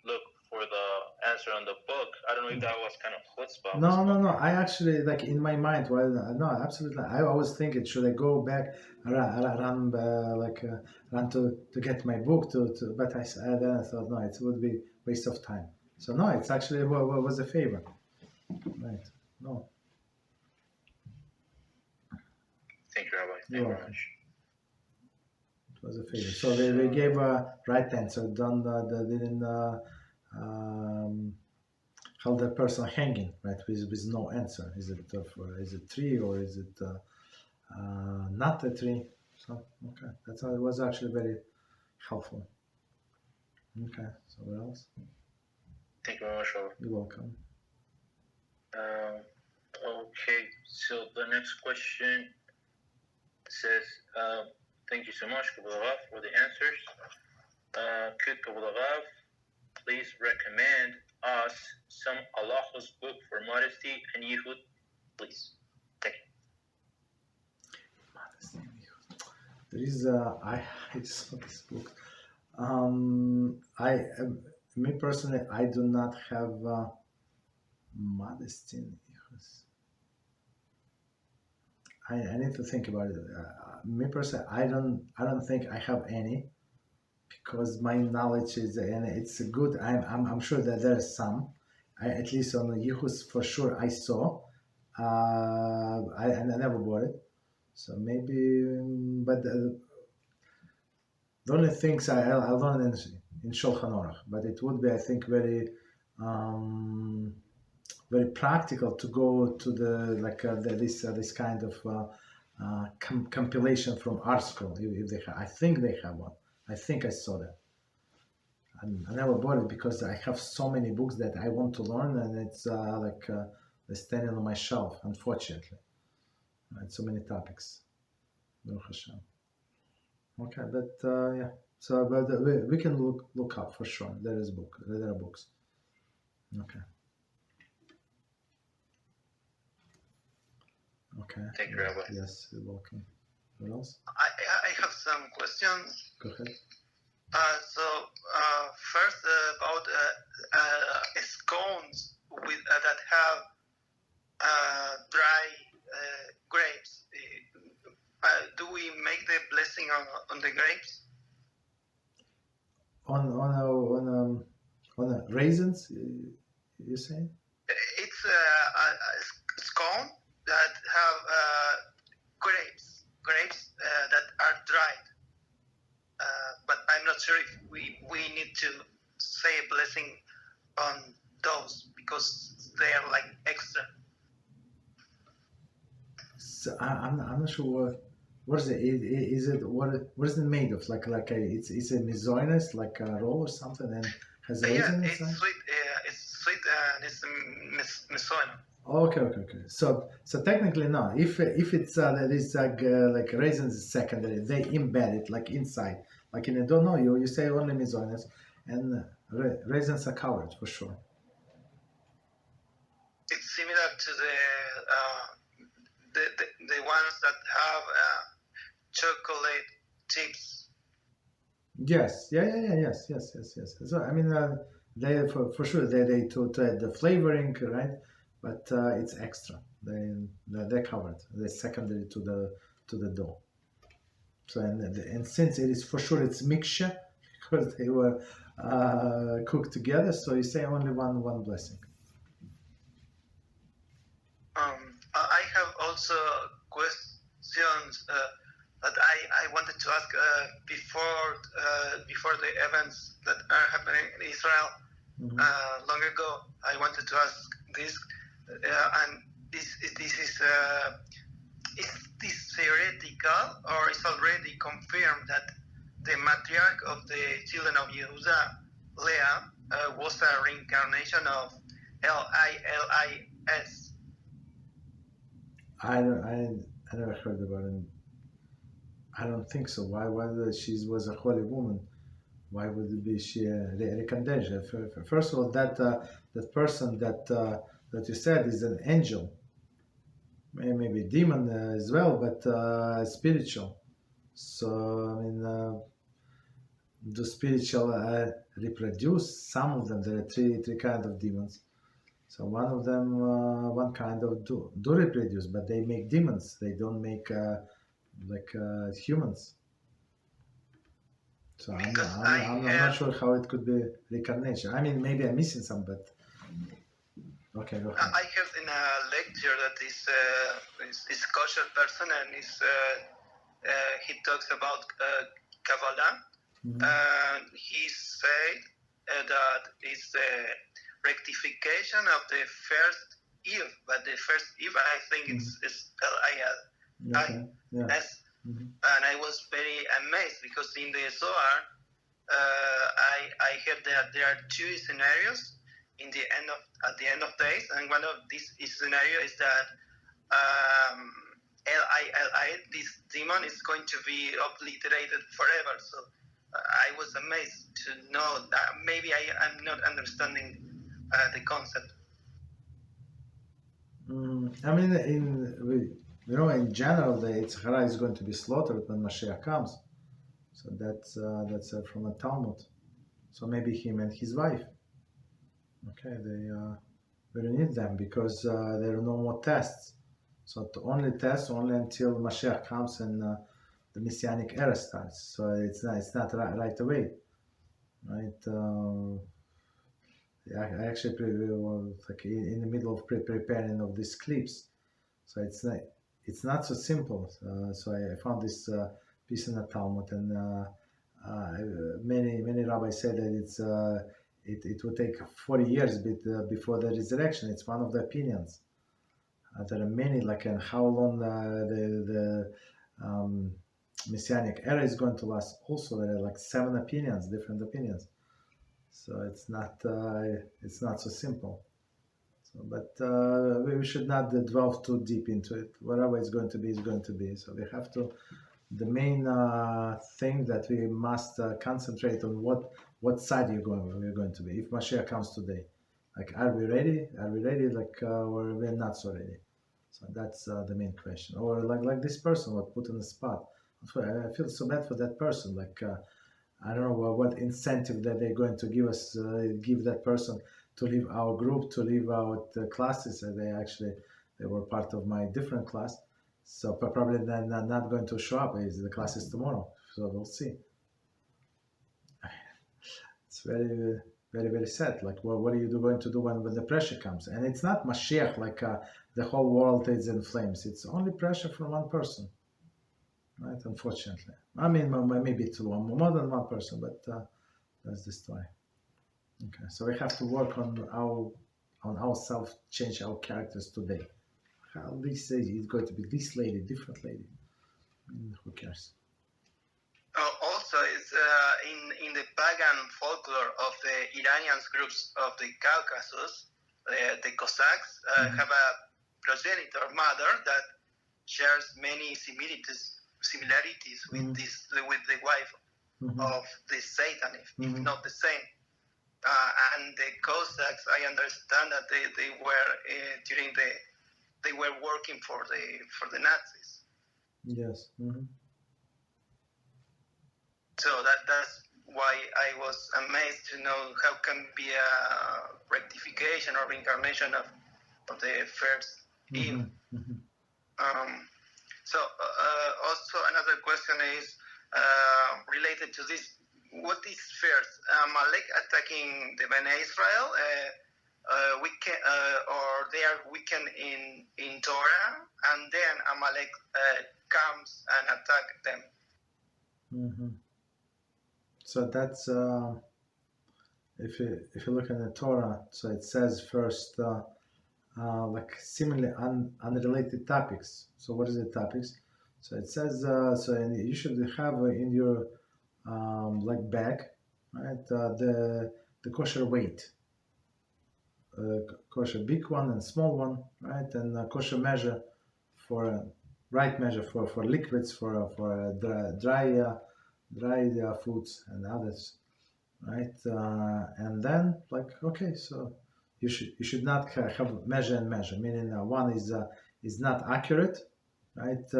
look for the answer on the book. I don't know if that was kind of chutzpah. No. I actually, like, in my mind, no, absolutely. I was thinking, should I go back, run to get my book but I thought, no, it would be waste of time. So no, it's actually was a favor. Right. No. Thank you, Rabbi. Thank you very much. It was a favor. So they gave a right answer. Didn't held the person hanging, right, with no answer. Is it tree or is it not a tree? So okay, that's how it was actually very helpful. Okay, so what else? Thank you very much, Robert. You're welcome. Okay, so the next question says, thank you so much, Kabbalah Rav, for the answers. Could Kabbalah Rav please recommend us some Halachos book for modesty and yichud, please? Thank you. Modesty and yichud. There is I saw this book. Me personally, I do not have modesty and yichud. I need to think about it. Me personally, I don't think I have any, because my knowledge is, and it's good. I'm sure that there's some. At least on the yichud for sure I saw. I never bought it, so maybe. But the only things I learned in Shulchan Aruch, but it would be, I think, very practical to go to this kind of compilation from Art Scroll, if they have. I think they have one. I think I saw that. I never bought it because I have so many books that I want to learn, and it's they're standing on my shelf, unfortunately. Right, so many topics. Baruch HaShem. Okay, but yeah. So, but we can look up for sure. There are books. Okay. Thank you, Rabbi. Yes, you're welcome. What else? I have some questions. Go ahead. First about scones that have dry grapes. Do we make the blessing on the grapes? On raisins, you say? It's a scone that have grapes that are dried. But I'm not sure if we need to say a blessing on those because they are like extra. So I'm not sure what is it? Is it what is it made of? Like it's a mizoinus, like a roll or something, and has a raisin it's inside? sweet. It's sweet and it's misoina. Okay. So technically no. If it's there is like raisins is secondary, they embed it like inside. Like in a dough, you say only mizoinus, and raisins are covered for sure. It's similar to the ones that have chocolate chips. Yes. Yes. So I mean, they for sure they to add the flavoring, right? But it's extra. They're covered. They're secondary to the dough. So and since it is for sure it's mixture because they were cooked together, so you say only one blessing. I have also questions that I wanted to ask before the events that are happening in Israel long ago. I wanted to ask this, and this is theoretical or is already confirmed that the matriarch of the children of Yehuda, Leah, was a reincarnation of Lilis. I never heard about it. I don't think so. Why she was a holy woman? Why would it be she a reincarnation? First of all, that person that you said is an angel, maybe a demon as well, but spiritual. So I mean, do spiritual reproduce? Some of them. There are three kind of demons. So one of them, one kind of do reproduce, but they make demons. They don't make humans. So I'm not sure how it could be reincarnation. I mean, maybe I'm missing some, but okay, go ahead. I heard in a lecture that this kosher person and he talks about Kabbalah. He said that it's the rectification of the first Eve, but the first Eve I think it's L-I-L. Yes. And I was very amazed because in the Zohar, I heard that there are two scenarios at the end of days, and one of these scenarios is that L-I-L-I, this demon is going to be obliterated forever. So I was amazed to know that maybe I'm not understanding the concept. I mean, in general, the Yitzhara is going to be slaughtered when Mashiach comes. So that's from a Talmud. So maybe him and his wife. Okay, we don't need them because there are no more tests. So to only test only until Mashiach comes and the Messianic era starts. So it's not right away, right? I actually like in the middle of preparing of these clips. So it's not so simple. So I found this piece in the Talmud, and many rabbis say that it would take 40 years before the resurrection. It's one of the opinions. There are many, like, and how long the Messianic era is going to last. Also, there are like 7 opinions, different opinions. So it's not so simple. So, but we should not delve too deep into it. Whatever it's going to be is going to be. So we have to the main thing that we must concentrate on what side we're going to be. If Mashiach comes today, like, are we ready? Are we ready? Like, or we're not so ready? So that's the main question. Or like this person was put on the spot. I feel so bad for that person. Like, I don't know what incentive that they're going to give us, give that person to leave our group, to leave our classes. They were part of my different class. So probably they're not going to show up. The class is tomorrow. So we'll see. It's very, very, very sad. Like, what are you going to do when the pressure comes? And it's not Mashiach, like the whole world is in flames. It's only pressure from one person, right? Unfortunately. I mean, maybe it's more than one person, but that's the story. Okay, so we have to work on ourselves, change our characters today. How this is going to be this lady, different lady. Who cares? Also, it's in the pagan folklore of the Iranian groups of the Caucasus, the Cossacks have a progenitor mother that shares many similarities with the wife of the Satan, if not the same. And the Cossacks, I understand that they were they were working for the Nazis. Yes. So that's why I was amazed to know how can be a rectification or reincarnation of the first Eve. So also another question is related to this. What is first, Amalek attacking the Bnei Israel, or they are weakened in Torah, and then Amalek comes and attack them? So that's if you look in the Torah, so it says first like seemingly unrelated topics. So what is the topics? So it says you should have in your like bag, right? The kosher weight, kosher big one and small one, right? And kosher measure for right measure for liquids, for dry foods and others, right? And then, like, okay, so you should not have measure and measure, meaning one is not accurate, right?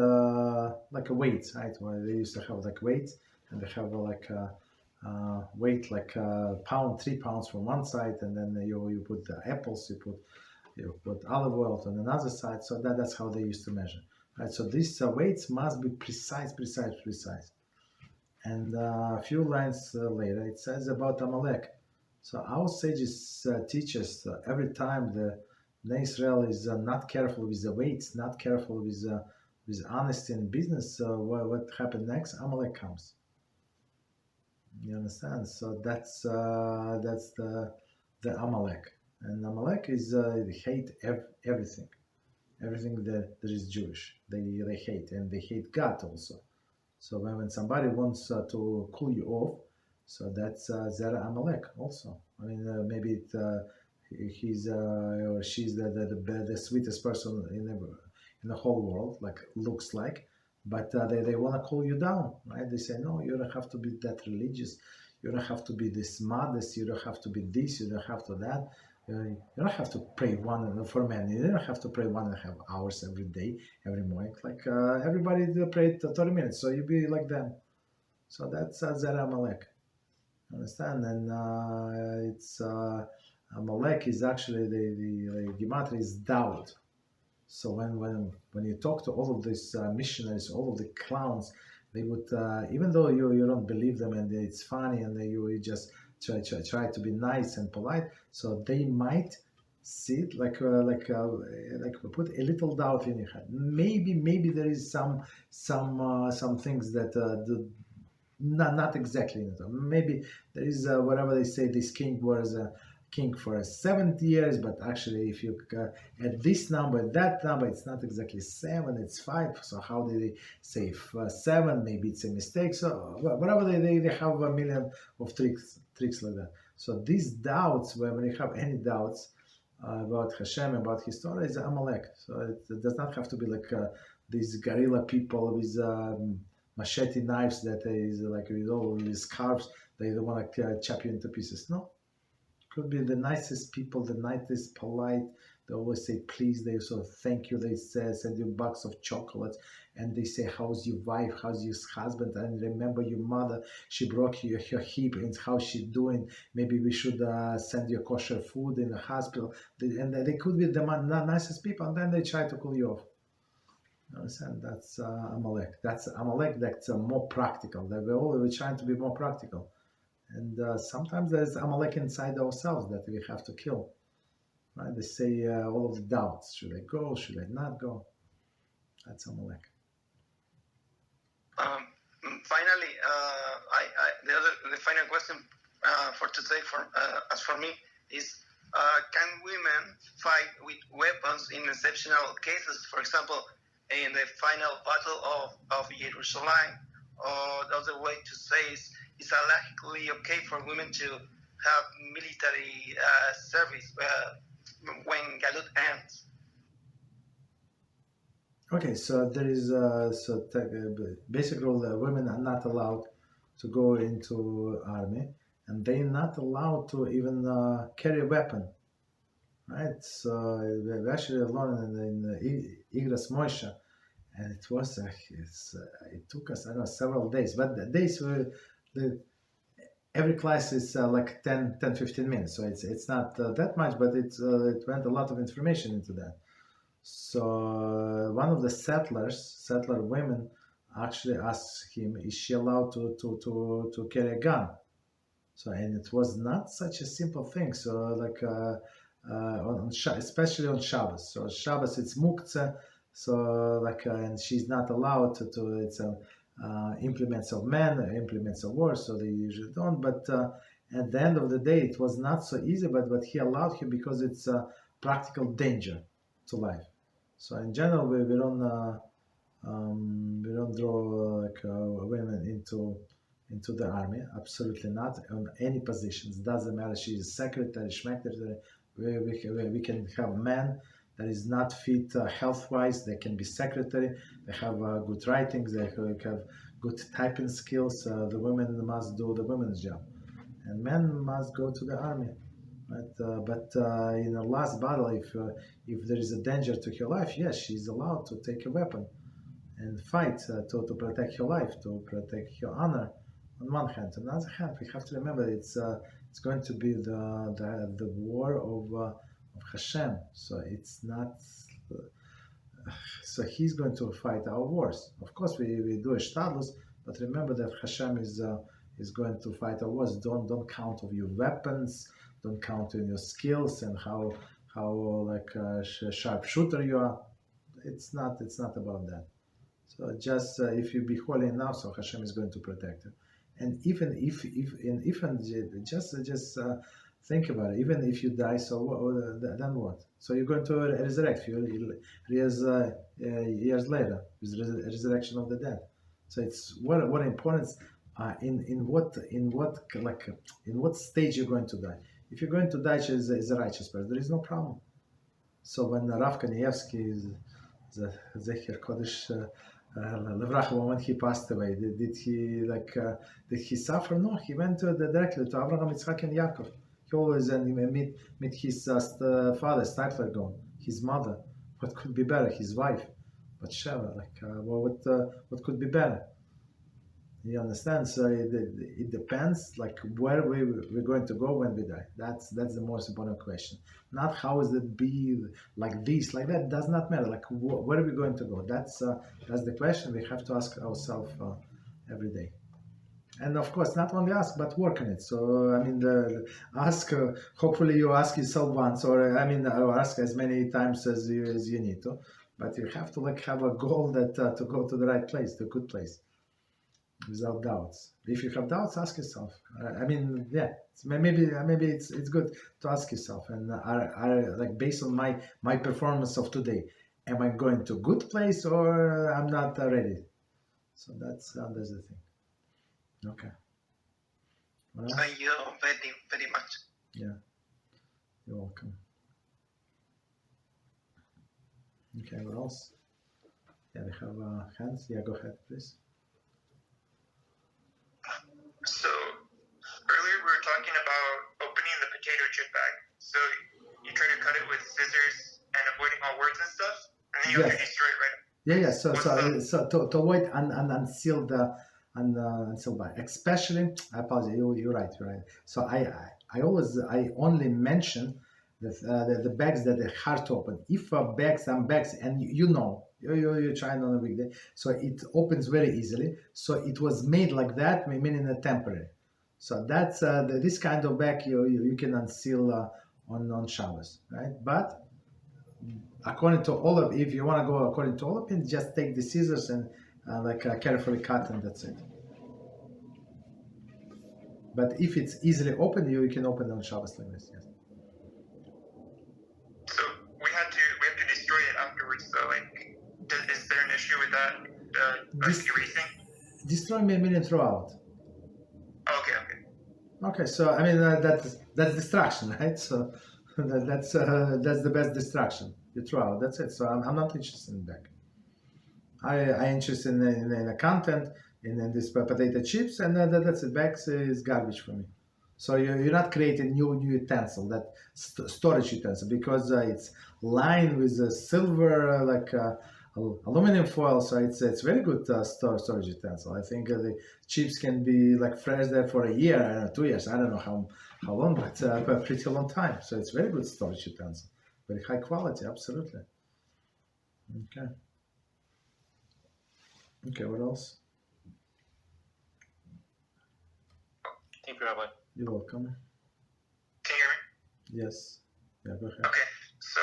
Like a weight, right? Where they used to have like weights, and they have like weight like pound, 3 pounds from one side, and then you put the apples, you put olive oil on another side. So that's how they used to measure, right? So these weights must be precise. And a few lines later, it says about Amalek. So our sages teach us every time the Israel is not careful with the weights, not careful with honesty in business, what happened next? Amalek comes. You understand? So that's the Amalek. And Amalek is they hate everything that is Jewish. They hate, and they hate God also. So when somebody wants to cool you off, so that's Zera Amalek also. I mean, maybe he's or she's the sweetest person in the whole world, like looks like, but they want to cool you down, right? They say, no, you don't have to be that religious, you don't have to be this modest, you don't have to be this, you don't have to that. You don't have to pray for men. You don't have to pray 1.5 hours every day, every morning. Like everybody prayed 30 minutes, so you be like them. So that's Zera Amalek. Understand? And it's Amalek is actually the gematria is doubt. So when you talk to all of these missionaries, all of the clowns, they would even though you don't believe them and it's funny and you just try to be nice and polite, so they might see it like put a little doubt in your head. Maybe there is some things that not exactly. Maybe there is whatever they say. This king was a king for 70 years, but actually, if you add this number, that number, it's not exactly 7, it's 5. So how did they say 7? Maybe it's a mistake. So whatever they have a million of tricks like that. So these doubts, when you have any doubts about HaShem, about his Torah, is Amalek. So it does not have to be like these guerrilla people with machete knives that is like with all these scarves. They don't want to chop you into pieces. No, could be the nicest people, the nicest, polite. They always say please. They also thank you. They say send you a box of chocolates, and they say how's your wife, how's your husband, and remember your mother. She broke her hip, and how's she doing? Maybe we should send you kosher food in the hospital. And they could be the nicest people, and then they try to cool you off. You understand? That's Amalek. That's Amalek. That's more practical. We're trying to be more practical. And sometimes there's Amalek inside ourselves that we have to kill. Right? They say all of the doubts. Should I go? Should I not go? That's Amalek. Finally, the final question for today, as for me, is can women fight with weapons in exceptional cases? For example, in the final battle of Jerusalem, or the other way to say is halachically okay for women to have military service when Galut ends? Okay, so there is basic rule that women are not allowed to go into army, and they're not allowed to even carry a weapon, right? So we actually learned in Igras Moshe, and it was it took us, I don't know, several days, but the days were every class is like 10-15 minutes, so it's not that much, but it went a lot of information into that. So one of the settler women, actually asked him, "Is she allowed to carry a gun?" So, and it was not such a simple thing. So, like especially on Shabbos. So Shabbos it's muktzah. So like, and she's not allowed to it's implements of men, implements of war. So they usually don't. But at the end of the day, it was not so easy. But he allowed him because it's a practical danger to life. So in general, we don't draw women into the army. Absolutely not on any positions. Doesn't matter. She's a secretary, schmecretary. We can have men that is not fit health-wise. They can be secretary. They have good writings. They have good typing skills. The women must do the women's job, and men must go to the army. Right? But in the last battle, if there is a danger to her life, yes, she's allowed to take a weapon and fight to protect her life, to protect her honor. On one hand, on the other hand, we have to remember it's going to be the war of HaShem. So it's not. So he's going to fight our wars. Of course, we do a shtadlus, but remember that HaShem is going to fight our wars. Don't count on your weapons. Don't count on your skills and how like sharpshooter you are. It's not about that. So just if you be holy enough, so Hashem is going to protect you. And even if just think about it. Even if you die, so then what? So you're going to resurrect years later with resurrection of the dead. So it's what importance in what stage you're going to die. If you're going to die as a righteous person, there is no problem. So when Rav Kanievsky is the Zecher Kodesh Levracha, when he passed away, did he suffer? No, he went directly to Avraham, Yitzchak, and Yaakov. He always meet his father, Stipler, his mother. What could be better? His wife, but Sheva. What could be better? You understand? So it depends, like where we're going to go when we die. That's the most important question. Not how is it be like this, like that. Does not matter. Like where are we going to go? That's the question we have to ask ourselves every day. And of course, not only ask, but work on it. So I mean, ask. Hopefully, you ask yourself once, or ask as many times as you need to. But you have to have a goal that to go to the right place, the good place. Without doubts. If you have doubts, ask yourself. Maybe it's good to ask yourself. And are like based on my performance of today, am I going to a good place or I'm not ready? So that's the thing. Okay. Thank you very, very much. Yeah, you're welcome. Okay, what else? Yeah, we have hands. Yeah, go ahead, please. So earlier we were talking about opening the potato chip bag. So you try to cut it with scissors and avoiding all words and stuff, and then you have to destroy it, right? Yeah. So to avoid unsealed unsealed bag, especially, I apologize. You're right. So I only mention the bags that are hard to open. If some bags, and you're trying on a weekday, so it opens very easily. So it was made like that, meaning a temporary. So that's this kind of bag you can unseal on Shabbos, right? But according to all of, if you want to go according to all of it, just take the scissors and carefully cut, and that's it. But if it's easily open, you can open on Shabbos like this. Yes. So we have to destroy it afterwards. So is there an issue with that? Erasing? Destroy meaning throw out. Okay, so I mean that's distraction, right? So that's the best distraction. You throw out. That's it. So I'm not interested in back. I interested in the content in this potato chips, and that's it. Bags is garbage for me. So you're not creating new utensil, that storage utensil, because it's lined with silver aluminum foil, so it's very good storage utensil. I think the chips can be fresh there for a year, 2 years. I don't know how long, but a pretty long time. So it's very good storage utensil, very high quality, absolutely. Okay. What else? Thank you, Rabbi. You're welcome. Can you hear me? Yes. Yeah, go ahead. Okay. So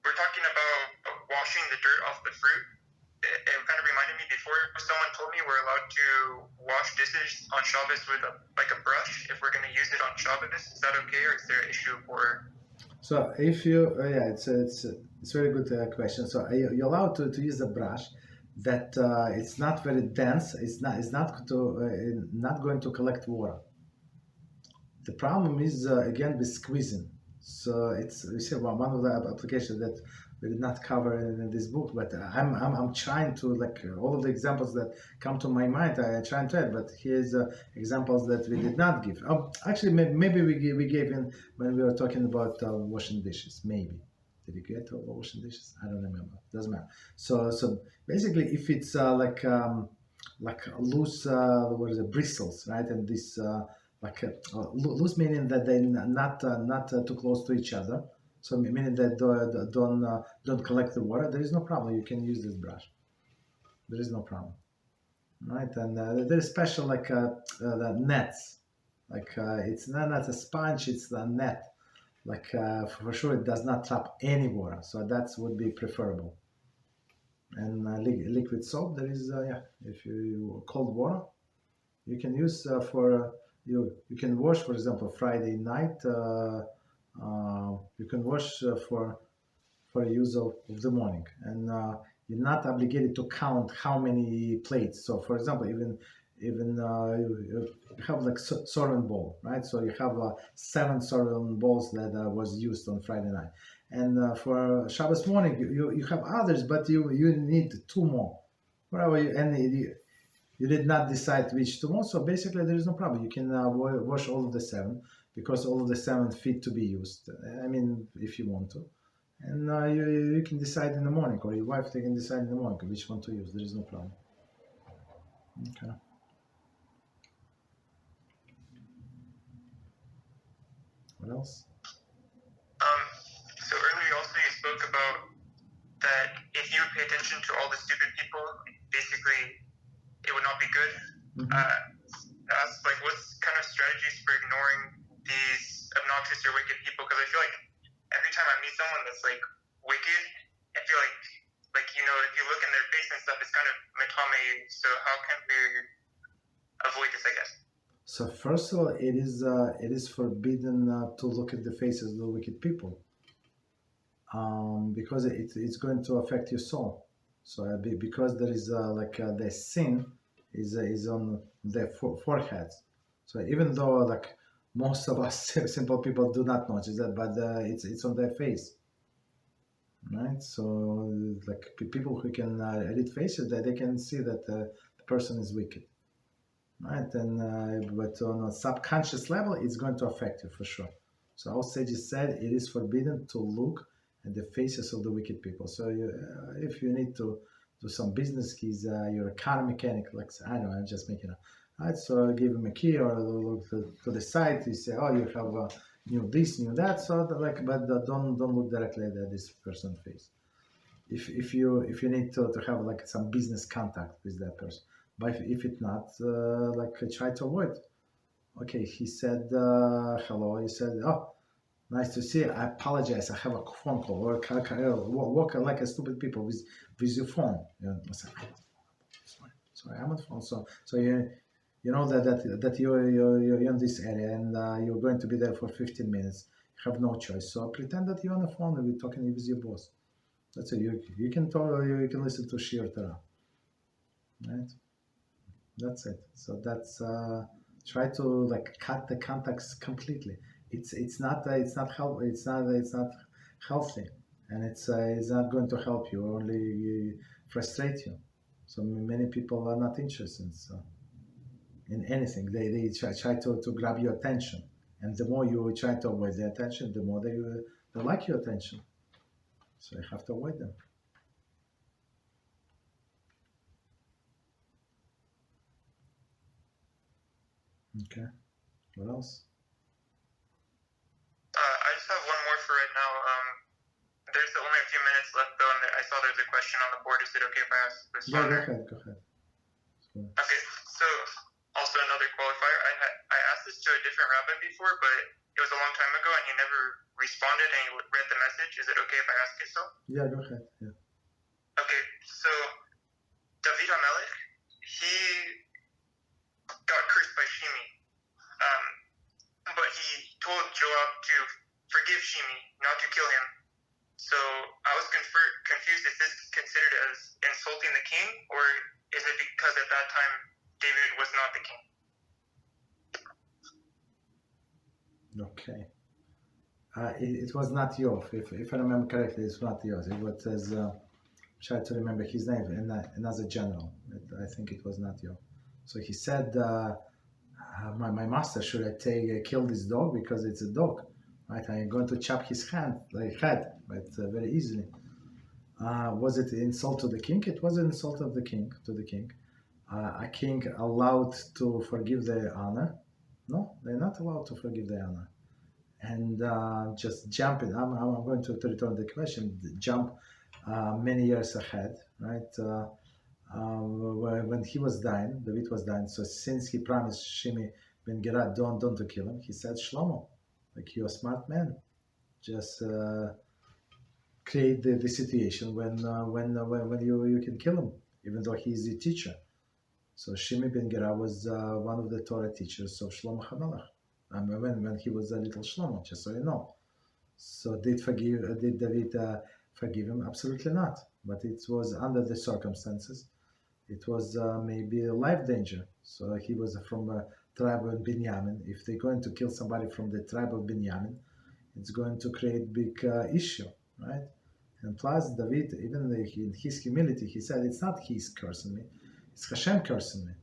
we're talking about washing the dirt off the fruit. It kind of reminded me before, someone told me we're allowed to wash dishes on Shabbos with a brush if we're going to use it on Shabbos. Is that okay, or is there an issue for? So if you it's a very good question. So you're allowed to use a brush that it's not very dense. It's not going to collect water. The problem is again with squeezing. So you see one of the applications that we did not cover in this book, but I'm trying to all of the examples that come to my mind. I try to add, but here's examples that we did not give. Actually, maybe we gave in when we were talking about washing dishes. Maybe did we get washing dishes? I don't remember. Doesn't matter. So basically, if it's loose bristles, right, and this loose meaning that they're not too close to each other. So meaning that don't collect the water. There is no problem. You can use this brush. There is no problem, right? And there is special the nets. It's not a sponge. It's a net. For sure, it does not trap any water. So that would be preferable. And liquid soap. There is if you cold water, you can use for. You can wash, for example, Friday night. You can wash for use of the morning, and you're not obligated to count how many plates. So, for example, even you have serving bowl, right? So you have 7 serving bowls that was used on Friday night, and for Shabbos morning you have others, but you need 2 more. You did not decide which 2 more, so basically there is no problem. You can wash all of the 7 because all of the 7 fit to be used. I mean, if you want to, and you can decide in the morning, or your wife can decide in the morning which one to use. There is no problem. Okay. What else? So earlier also you spoke about that if you pay attention to all the stupid people, basically it would not be good. Ask what's kind of strategies for ignoring these obnoxious or wicked people? Because I feel like every time I meet someone that's wicked, I feel like if you look in their face and stuff, it's kind of metame. So how can we avoid this, I guess? So first of all, it is forbidden to look at the faces of the wicked people, because it's going to affect your soul. So because there is the sin is on their foreheads. So even though most of us simple people do not notice that, but it's on their face, right? So people who can read faces, that they can see that the person is wicked. right? And but on a subconscious level, it's going to affect you for sure. So our sages said it is forbidden to look at the faces of the wicked people. So if you need to do some business keys, you're a car mechanic, like I don't know, I'm just making up. Right, so give him a key or look to the side. You say, oh, you have new this, new that. So but don't look directly at this person's face. If you need to have like some business contact with that person, but if it's not, try to avoid. Okay, he said hello. He said, oh, nice to see you. I apologize. I have a phone call. Or walk like a stupid people with your phone. I said, sorry, I'm on the phone. So you know that you're in this area and you're going to be there for 15 minutes. You have no choice. So pretend that you're on the phone and we're talking with your boss. That's it. You can talk. You can listen to Shiur Torah. Right. That's it. So that's try to cut the contacts completely. It's not healthy, and it's not going to help you. Only frustrate you. So many people are not interested in anything. They try to grab your attention, and the more you try to avoid the attention, the more they like your attention. So you have to avoid them. Okay. What else? I just have one more for right now. There's only a few minutes left though, and I saw there's a question on the board. Is it okay if I ask this? Yeah, go ahead. Okay, so also another qualifier. I asked this to a different rabbi before, but it was a long time ago, and he never responded, and he read the message. Is it okay if I ask it so? Yeah, go ahead. Yeah. Okay, so David Amalek, he got cursed by Shimi, but he told Joab to forgive Shimi, not to kill him. So I was confused. Is this considered as insulting the king, or is it because at that time David was not the king? Okay. It was not Yov. If I remember correctly, it's not Yov. It was try to remember his name, another general. I think it was not Yov. So he said, my master, should I kill this dog because it's a dog, right? I'm going to chop his head, right, very easily. Was it an insult to the king? It was an insult to the king. A king allowed to forgive their honor? No, they're not allowed to forgive their honor. And just jumping, I'm going to return the question. Jump many years ahead, right? When he was dying, David was dying. So since he promised Shimi ben Gera don't to kill him, he said, Shlomo, like you're a smart man, just create the situation when you can kill him, even though he is the teacher. So Shimi ben Gera was one of the Torah teachers of Shlomo HaMelech. When he was a little Shlomo, just so you know. So did David forgive him? Absolutely not. But it was under the circumstances. It was maybe a life danger. So he was from a tribe of Binyamin. If they're going to kill somebody from the tribe of Binyamin, it's going to create big issue, right? And plus, David, even in his humility, he said, it's not he's cursing me, it's HaShem cursing me,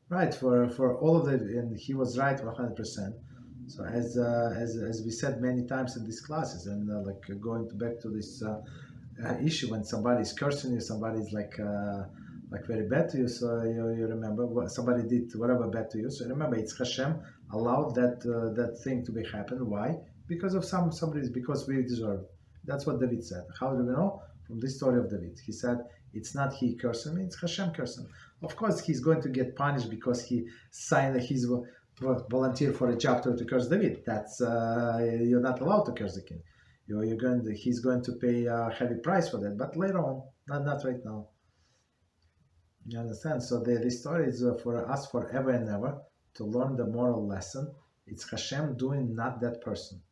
right? For all of it, and he was right 100%. So as we said many times in these classes, and going back to this issue when somebody is cursing you, somebody is like very bad to you. So you remember somebody did whatever bad to you. So remember, it's HaShem allowed that thing to be happen. Why? Because of some reason. Because we deserve. That's what David said. How do we know? From this story of David. He said, it's not he cursing me, it's HaShem cursing. Of course, he's going to get punished because he signed his volunteer for a job to curse David. That's you're not allowed to curse the king. He's going to pay a heavy price for that, but later on, not right now. You understand? So this story is for us forever and ever to learn the moral lesson. It's HaShem doing, not that person.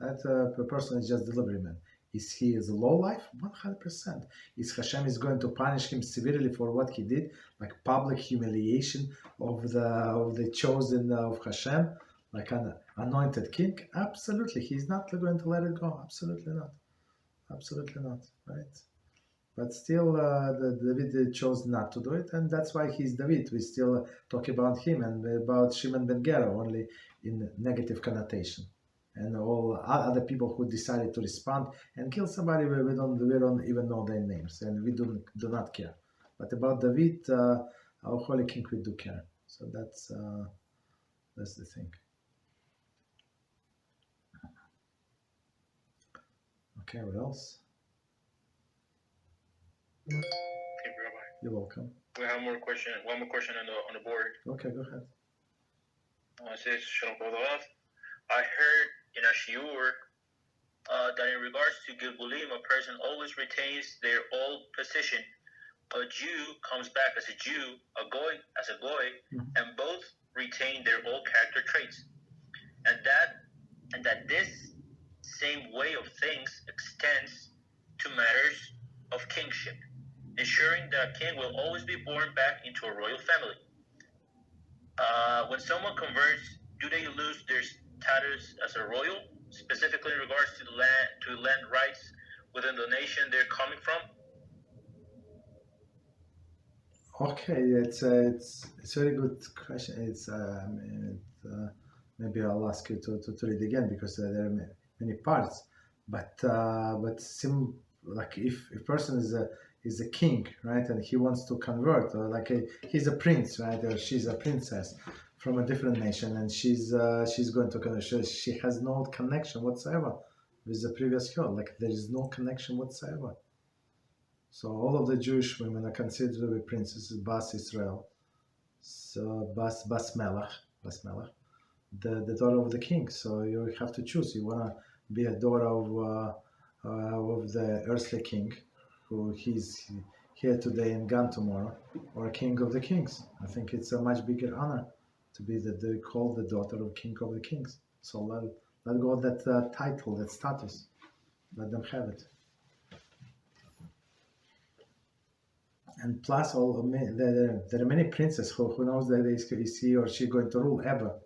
That person is just delivery man. Is he a low life? 100%. Is HaShem is going to punish him severely for what he did, like public humiliation of the chosen of HaShem, like an anointed king? Absolutely. He's not going to let it go. Absolutely not. Right? But still, David chose not to do it, and that's why he's David. We still talk about him and about Shimon ben Gera only in negative connotation. And all other people who decided to respond and kill somebody, we don't even know their names, and we do not care. But about David, our holy king, we do care. So that's the thing. Okay, what else? Okay, Rabbi. You're welcome. We have one more question on the board. Okay, go ahead. It says, Shalom Kodav. I heard in a Shiur that in regards to Gilgulim, a person always retains their old position. A Jew comes back as a Jew, a Goy as a Goy, and both retain their old character traits. And that this same way of things extends to matters of kingship, ensuring that a king will always be born back into a royal family. When someone converts, do they lose their status as a royal, specifically in regards to land rights within the nation they're coming from? Okay, it's a very good question. Maybe I'll ask you to read again because there are many parts. But like if a person is a king, right, and he wants to convert, or he's a prince, right, or she's a princess from a different nation, and she's going to convert. She has no connection whatsoever with the previous God. Like there is no connection whatsoever. So all of the Jewish women are considered to be princesses, Bas Israel, so Bas Melach, the daughter of the king. So you have to choose. You wanna be a daughter of the earthly king, who he's here today and gone tomorrow, or a king of the kings. I think it's a much bigger honor to be called the daughter of king of the kings. So let go that title, that status. Let them have it. And plus, there are many princes who knows that is he or she going to rule ever,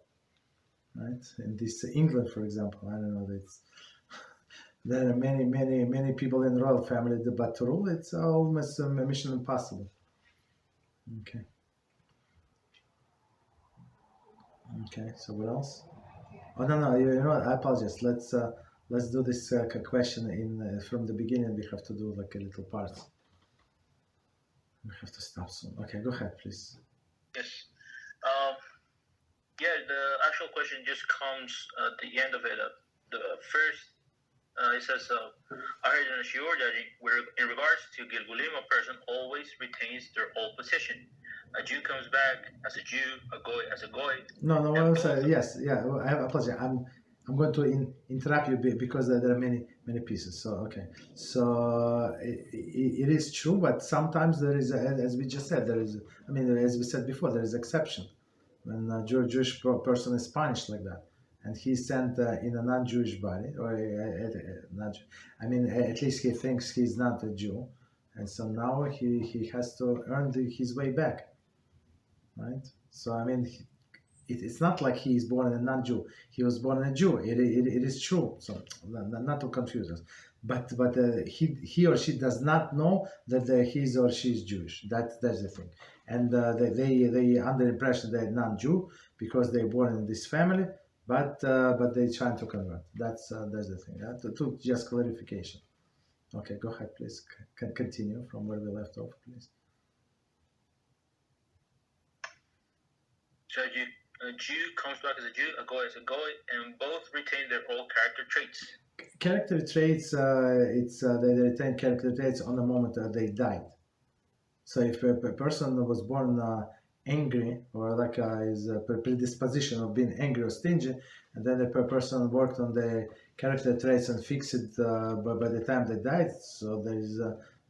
right? In this England, for example, I don't know. There are many people in the royal family, but to rule, it's almost a mission impossible. Okay. So what else? Oh no, you know what? I apologize. Let's do this question from the beginning. We have to do like a little part. We have to stop soon. Okay, go ahead, please. Yes. The actual question just comes at the end of it. The first, it says, I heard in a Shiur that in regards to Gilgulim, a person always retains their old position. A Jew comes back as a Jew, a Goy as a Goy. No, I'm sorry. Yes, yeah, I have a apologize. I'm going to interrupt you because there are many pieces. So okay, so it is true, but sometimes there is, as we just said, as we said before, there is exception when a Jewish person is punished like that, and he's sent in a non-Jewish body, or at least he thinks he's not a Jew, and so now he has to earn his way back, right? So it's not like he is born a non-Jew. He was born a Jew. It is true. So not to confuse us. But he or she does not know that he or she is Jewish. That's the thing. And they under impression they're non-Jew because they're born in this family. But they're trying to convert. That's the thing. To just clarification. Okay, go ahead, please. Continue from where we left off, please. So a Jew comes back as a Jew, a Goy as a Goy, and both retain their old character traits. Character traits, they retain character traits on the moment that they died. So if a person was born angry, or is a predisposition of being angry or stingy, and then the person worked on the character traits and fixed it by the time they died, so there is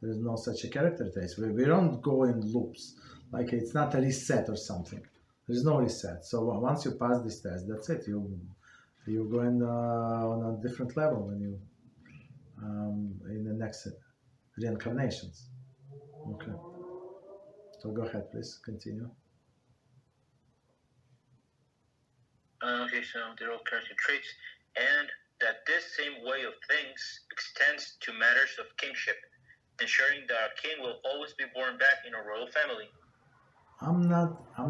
no such a character traits. We don't go in loops, like it's not a reset or something. There is no reset. So once you pass this test, that's it. You're going on a different level when you in the next reincarnations. Okay. So go ahead, please continue. Okay, so their old character traits, and that this same way of things extends to matters of kingship, ensuring that a king will always be born back in a royal family. I'm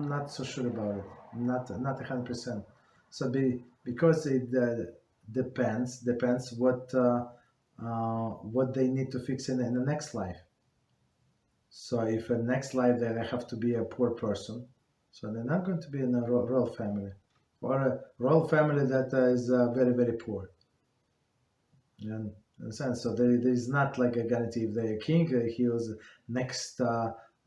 not so sure about it. Not 100%. So because it depends what they need to fix in the next life. So if in next life they have to be a poor person, so they're not going to be in a royal family, or a royal family that is very, very poor. And in a sense, so there is not like a guarantee. If they're a king, he was next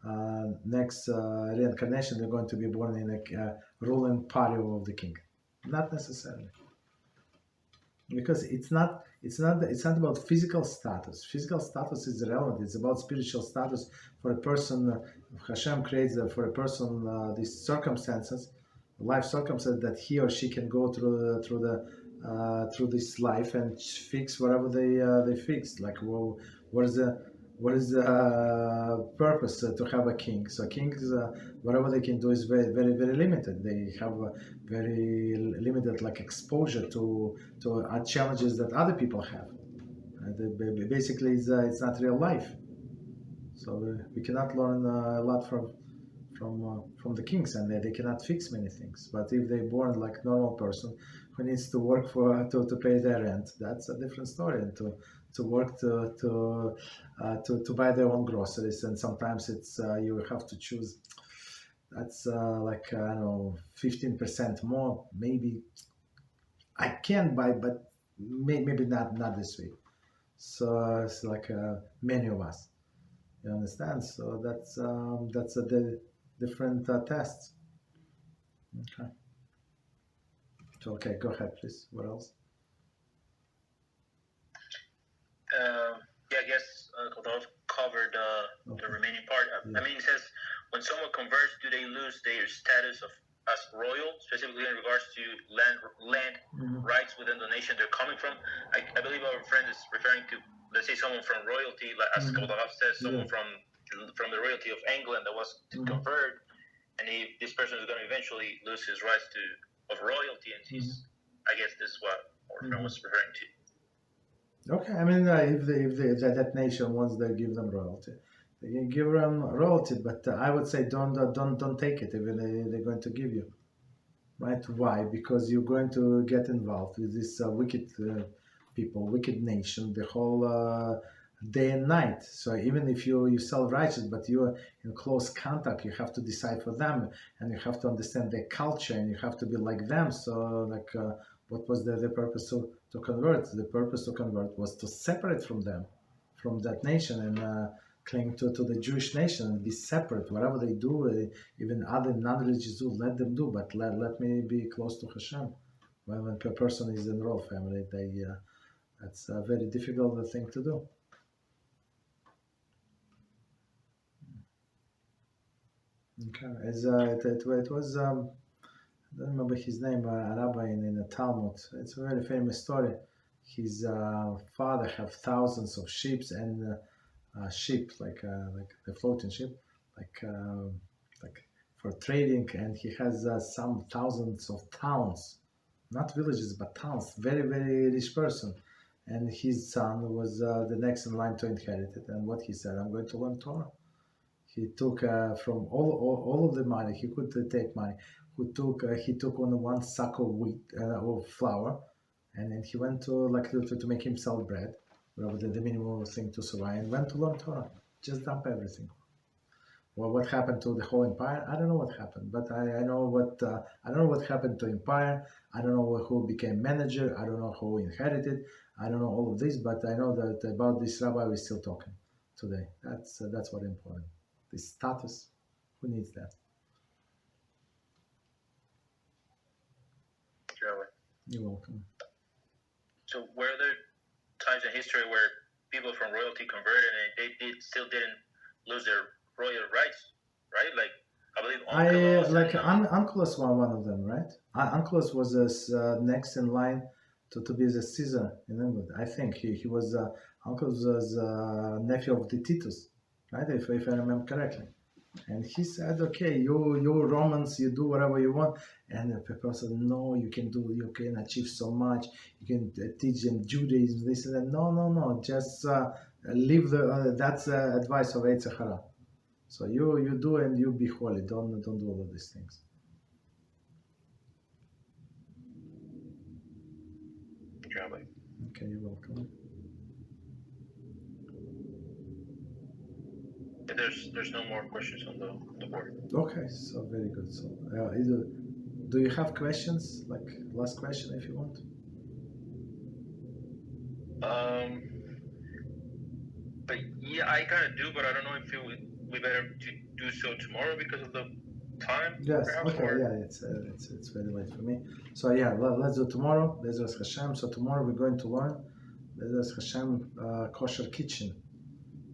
reincarnation, they're going to be born in a ruling party of the king. Not necessarily, because it's not about physical status. Physical status is irrelevant. It's about spiritual status. For a person, HaShem creates for a person these circumstances, life circumstances, that he or she can go through this life and fix whatever they fix. Like, well, what is the purpose to have a king? So kings, whatever they can do is very, very, very limited. They have a very limited like exposure to challenges that other people have. Basically, it's not real life. So we cannot learn a lot from the kings, and they cannot fix many things. But if they're born like normal person who needs to work to pay their rent, that's a different story. And to work to buy their own groceries, and sometimes it's you have to choose. That's like I don't know, 15% more. Maybe I can buy, but maybe not this week. So it's like many of us. You understand? So that's the different tests. Okay. So okay, go ahead, please. What else? Yeah, I guess Klal covered the remaining part. Yeah. I mean, it says, when someone converts, do they lose their status as royal, specifically in regards to land rights within the nation they're coming from? I believe our friend is referring to, let's say, someone from royalty, like as Korach says, someone from the royalty of England that was to convert, and this person is going to eventually lose his rights of royalty, and he's, I guess this is what our friend was referring to. Okay, I mean, if that nation wants, they give them royalty. They can give them royalty, but I would say don't take it even they're going to give you, right? Why? Because you're going to get involved with this wicked people, wicked nation, the whole day and night. So even if you self-righteous, but you're in close contact, you have to decide for them, and you have to understand their culture, and you have to be like them. So like, what was the purpose to convert? The purpose to convert was to separate from them, from that nation, and cling to the Jewish nation and be separate. Whatever they do, even other non-religious do, let them do, but let me be close to HaShem. When a person is in royal family, that's a very difficult thing to do. Okay, it was I don't remember his name, a rabbi in the Talmud. It's a very famous story. His father have thousands of sheep and sheep, like the floating sheep, like for trading, and he has some thousands of towns, not villages but towns. Very, very rich person, and his son was the next in line to inherit it. And what he said, I'm going to learn Torah. He took from all of the money he could take money. He took on one sack of wheat of flour, and then he went to make himself bread, whatever the minimum thing to survive, and went to learn Torah. Just dump everything. Well, what happened to the whole empire? I don't know what happened, but I know what happened to empire. I don't know who became manager. I don't know who inherited. I don't know all of this, but I know that about this rabbi we're still talking today. That's what important. The status. Who needs that? You're welcome. So were there times in history where people from royalty converted and they still didn't lose their royal rights, right? Like, I believe Uncleus was one of them, right? Uncleus was next in line to be the Caesar in England. I think he was Uncleus was nephew of the Titus, right? If I remember correctly. And he said, okay, you Romans, you do whatever you want. And the people said, no, you can achieve so much. You can teach them Judaism, this and that. No, just leave the that's advice of Eitz Hara. So you do and you be holy. Don't do all of these things. Rabbi. Okay, you're welcome. There's no more questions on the board. Okay, so very good. So do you have questions? Like last question, if you want. But yeah, I kind of do, but I don't know if it would be better to do so tomorrow because of the time. Yes. Perhaps, Okay. or... Yeah. It's very late for me. So yeah, let's do tomorrow. BeEzrat HaShem. So tomorrow we're going to learn BeEzrat HaShem kosher kitchen.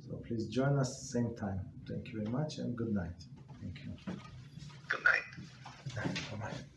So please join us same time. Thank you very much and good night. Thank you. Good night. Bye bye.